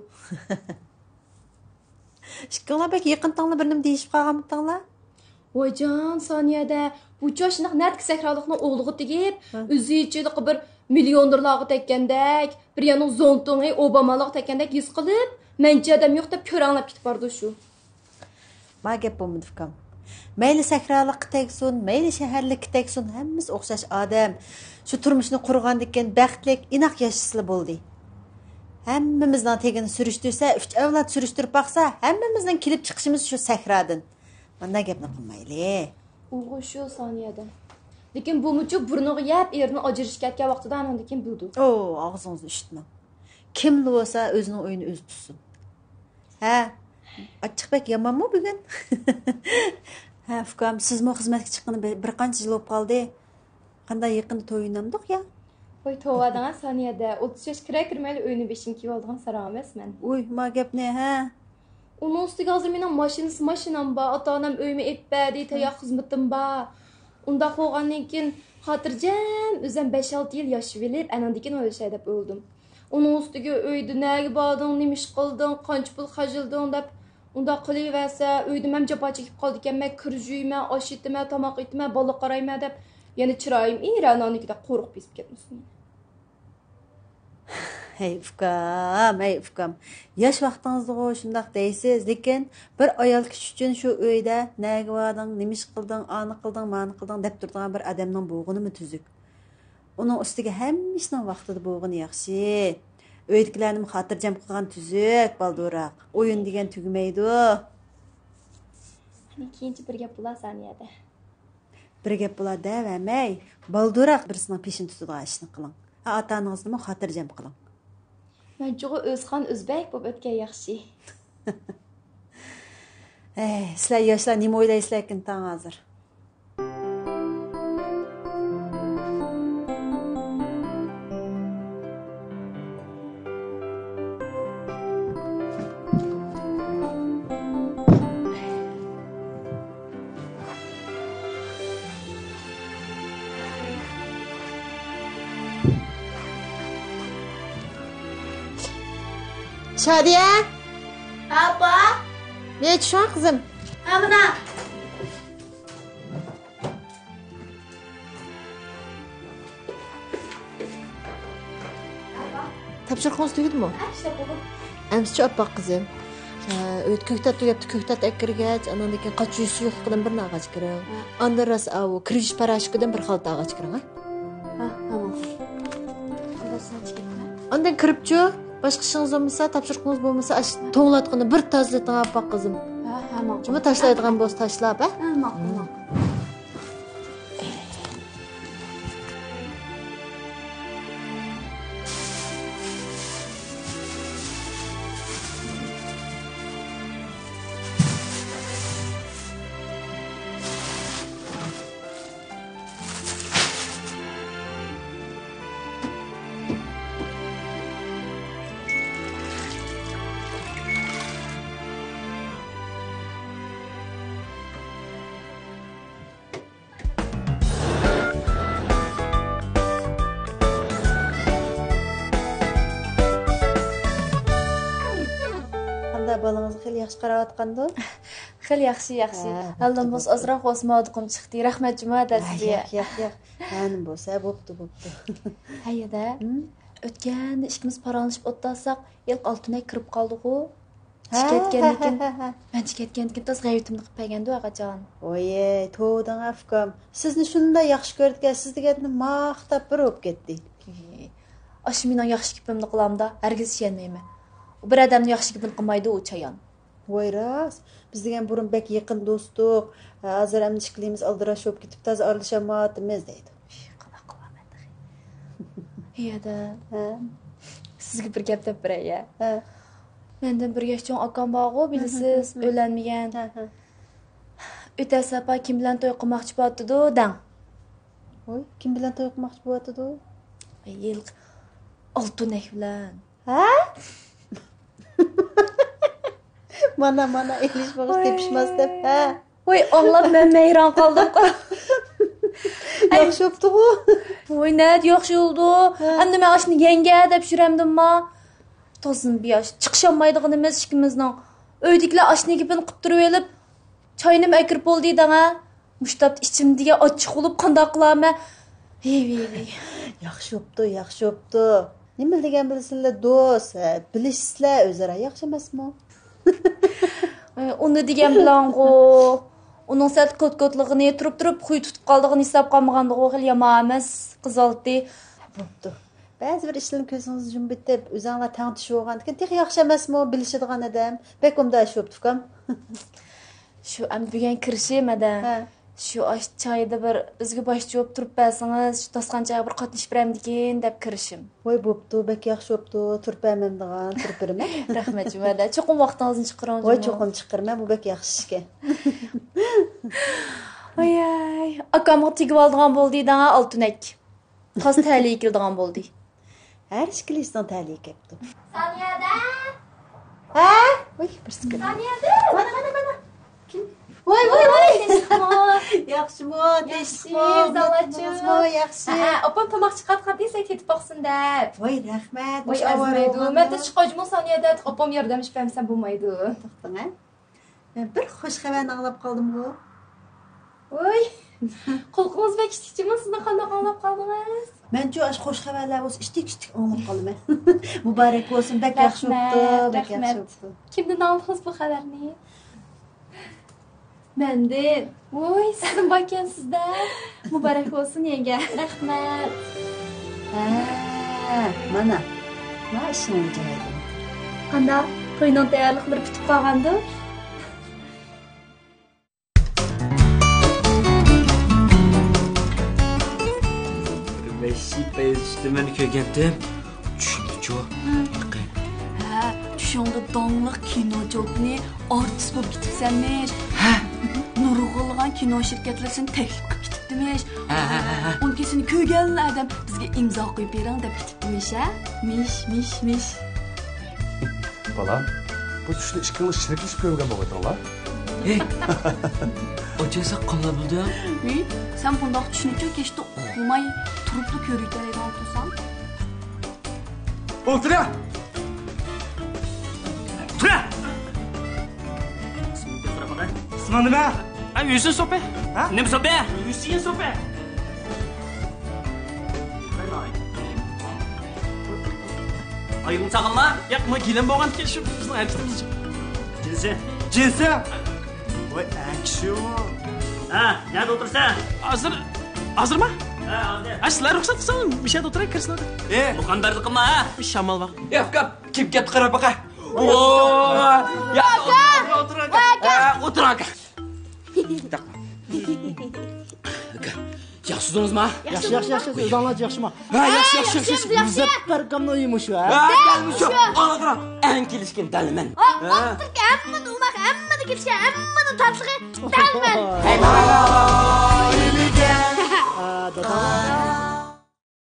Shikala bek yaqin tongda bir nim deyishib qolganmidinglar? Voyjon Soniyada, bu cho'shniq natk sakraliqning o'g'liga tegib, o'zichilik bir millionlarga tekkandek, bir yana zontongi Obamalik tekkandek yuz qilib, mencha adam yo'q deb ko'ranglab ketib bordi shu. Ma gap bo'lmadi fikam. Mayli sakraliqqa tegsin, mayli shaharlikka tegsin, hammamiz o'xshash odam. Shu turmushni qurgandan baxtlik, inoq yashashlar bo'ldi. Hammamizning tegini surishtirsa, 3 avlod surishtirib baqsa, hammamizning kelib chiqishimiz shu sahradan. Mana gapni qilmayli. O'g'il shu Soniyada. Lekin bu muchu burniga yap, erini ajrashib ketgan vaqtida andan keyin bildi. Og'zingizni eshitma. Kim bo'lsa o'zining o'yini o'zi tutsin. Ha, Achchiqbek yamanmi bugun? Ha, Fukam, sizmi xizmatga chiqqani bir qancha yil bo'lib qoldi. Qanday yaqinda to'yinamdiq ya? Voy to'vadan Soniyada 30 yosh kirmayli o'yini 5-ni kiyib olgan saram emasman. Uy, ma gap ne, ha? Uning ustiga hozir mening mashinam bor, ota-onam uyimga etbadi, tayoq xizmatim bor. Unda qo'ygandan keyin xotirjam o'zim 5-6 yil yashab olib, anandan keyin o'ylashay deb o'ldim. Uning ustiga uyda nega bording, nima ish qilding, qancha pul xajilding deb unda qilaversa, uyda ham jafo chekib qoldi ekanman, kirjuyman, osh yetaman, tomoq yetaman, bola qarayman deb yana chiroyim iranonnikida qo'rqib bezib ketdim. Hey Fukam. Yosh vaqtingizda shundaq deysiz, lekin bir ayol kishi uchun shu uyda nega bording, nima ish qilding, ani qilding, mani qilding deb turadigan bir odamning bo'lg'inimi tuzuk. Uning ustiga hammasini vaqtida bo'lg'ini yaxshi. Uydagilarni xotirjam qilgan tuzuk, balduroq. O'yin degan tugmaydi. Hani keyinchi bir gap bo'lar Soniyada. Bir gap bo'lar davamay, balduroq birisining peshin tutadigan ishni qiling. Ota-onangizni xotirjam qiling. Menchug'i O'zxon O'zbek bo'lib o'tgan yaxshi. Sizlar yoshlar nima o'ylaysizlar ekan tong hozir? Şadiye. Apa? Ne şu an kızım? Amına. Tapşırıqınız tügüdü mü? İşte buldum. Əmsi çöp bak kızım. Köktat tügüptü, köktat ekirgeç, anandaki kaç yüz suyuqlıqdan bir ağaç kırın. Andan ras avu, kiriş paraşıqıdan bir xalta ağaç kırın. Ha, tamam. Andan kırıpçı. Başka işiniz olmasa, tapşırıqınız olmasa, toğlatqını bir tazlıqdan bak kızım. Ha, tamam. Cuma taşlaydigan boz taşlap, ha? Tamam. Balığınızı xeyli yaxşı qarayotqandı. Xeyli yaxshi. Aldan bo'lsa ozroq o'smodiqim chiqdi. Rahmat Juma sizga. Yo'q. Hanim bo'lsa bo'pti. Hayda. Ötken ikimiz paranlaşıp otlasak, ilk altına kırıp kaldık o. Şiketkendikin, ben şiketkendikin tas gayretimni qilib bergandi Ağacan. Oye, to'g'ridan afkam. Sizni shunday yaxshi ko'rdik, siz deganni maqtab bir o'p ketdi. Aşı mening yaxshi gapimni qilamda, hargiz ishonmayman. U bir odamni yaxshi gapini qilmaydi, u chayon. Voy ras, biz degan burun bek yaqin do'stlik. Hozir ham ishqilimiz aldirash o'p ketib, toza aralashamatimiz deydi. Qana qilaman. Yada, sizga bir gap deb beray. Mendan bir yosh cho'ng akam bor, bilasiz, o'ylanmagan. O'tasi apa kim bilan to'y qilmoqchi bo'pti-du, dang. Voy, kim bilan to'y qilmoqchi bo'pti-du? Yilq Altunek bilan. Ha? Mana elish bag'is tepishmas deb, ha. Voy, anglab men hayron qoldim. Yaxshi o'pdi-ku. Voy, net yaxshi oldu. Endi men ashni yenge deb shuramdimmi? Tozun bir yaş chiqisholmaydiganimiz ikkimizning. Uydagilar ashni gapini qilib turib elib, choyni akirib bo'ldi danga. Mushtab ichimdiga ochiq bo'lib qanday qilaman? Hey. Yaxshi o'pdi. Nima degan bilsinlar, do'st, bilishsizlar o'zaro yaxshi emasmi? Uni degan bilan-ku, uning sal kot-kotligini turib huy tutib qoldig'ini hisob qilmaganda-ku xil yomon emas, qizaldi. Bo'pti. Ba'zi bir ishlarni ko'zingizni yumib bitib, o'zingizlar tang tushib olgandan keyin yaxshi emasmi, bilishadigan odam. Bek unda shu o'pdikam. Shu am bugun kirishim adam. Shu osh choyda bir bizga bosh javob turib bersangiz, shu tosqanchaga bir qatnashib beramdikin deb kirishim. Voy bo'pti, bek yaxshi o'pdi, turib bermam degan, turib beraman. Rahmat jumada. Cho'qim vaqtingizni chiqaring. Voy, cho'qim chiqarman, bu bek yaxshi ishga. Ay, akamga tegib oldigan bo'ldi danga Altunek. Qaz taliy keldigan bo'ldi. Her işkilisden taliye kepti. Saniyada. Ha? Voy, bir sıkı. Saniyada. Mana. Kim? Voy. Yaxshimi? Yaxshi. Yaxshi. Opam tomoq chiqarib desa ketib boqsin deb. Voy, rahmat. Voy, azmaydi. Men de chiqojmo saniyada opam yordam etmasa bo'lmaydi. To'xtang, ha. Men bir xush xabarni anglab qoldim-ku. Voy. Qo'lqingiz va kichikchimi, sizni qanday anglab qoldingiz? Men shu xush xabarlar bo'lsa, ishtik anglab qolaman. Muborak bo'lsin, bek yaxshi o'pdi. Kimdan aldingiz bu xabarni? Mendan. Voy, sizdan bakansizda. Muborak bo'lsin, yenge. Rahmat. Mana ishing joyida. Qanday to'yning tayyorliklari bitib qolgandi? Ben kökendim. Düşündü Tushunda donliq kinojo'ni artist bo'lib ketibsanmish. Nurg'ulg'an kino shirkatlaridan taklif qilib ketibdimish. Unga seni ko'rgan adam bizga imzo qo'yib bering deb ketibdimish, ha? Mish. Balam, bu tushni ishqilib shirklashib ko'rgan bo'g'atlar. Ocaksa qalabildi. Sen bundoq tushuncha kechda uxlamay turibdi ko'riklardan tursan. O'tira! İsmin nima? Yusin so'pi. Nima so'pi? Yusin so'pi. Ayım çağınlar. Yapma gelin boğan ki şu bizim erketimiz. Cinsi. Voy, action. Ha, nerede otursan? Hazır mı? Ha, sizler ruhsat kılsanız bir şey de oturayım kırsın. Bu kan berdi kılma ha. Bir şamal var. Ya kap, kim get kara baka. Ya otur aga. Yaxşısınız mı? Yaxşı. Özanlar yaxşı mı? Ha, yaxşı. Bize pergamla uyumuş ha. Ha, gelmiş o. Ana en kelişkin delimen. Ottuk amma da umak, amma da kelişken, amma da tatlığı delimen. Hey, Dadam.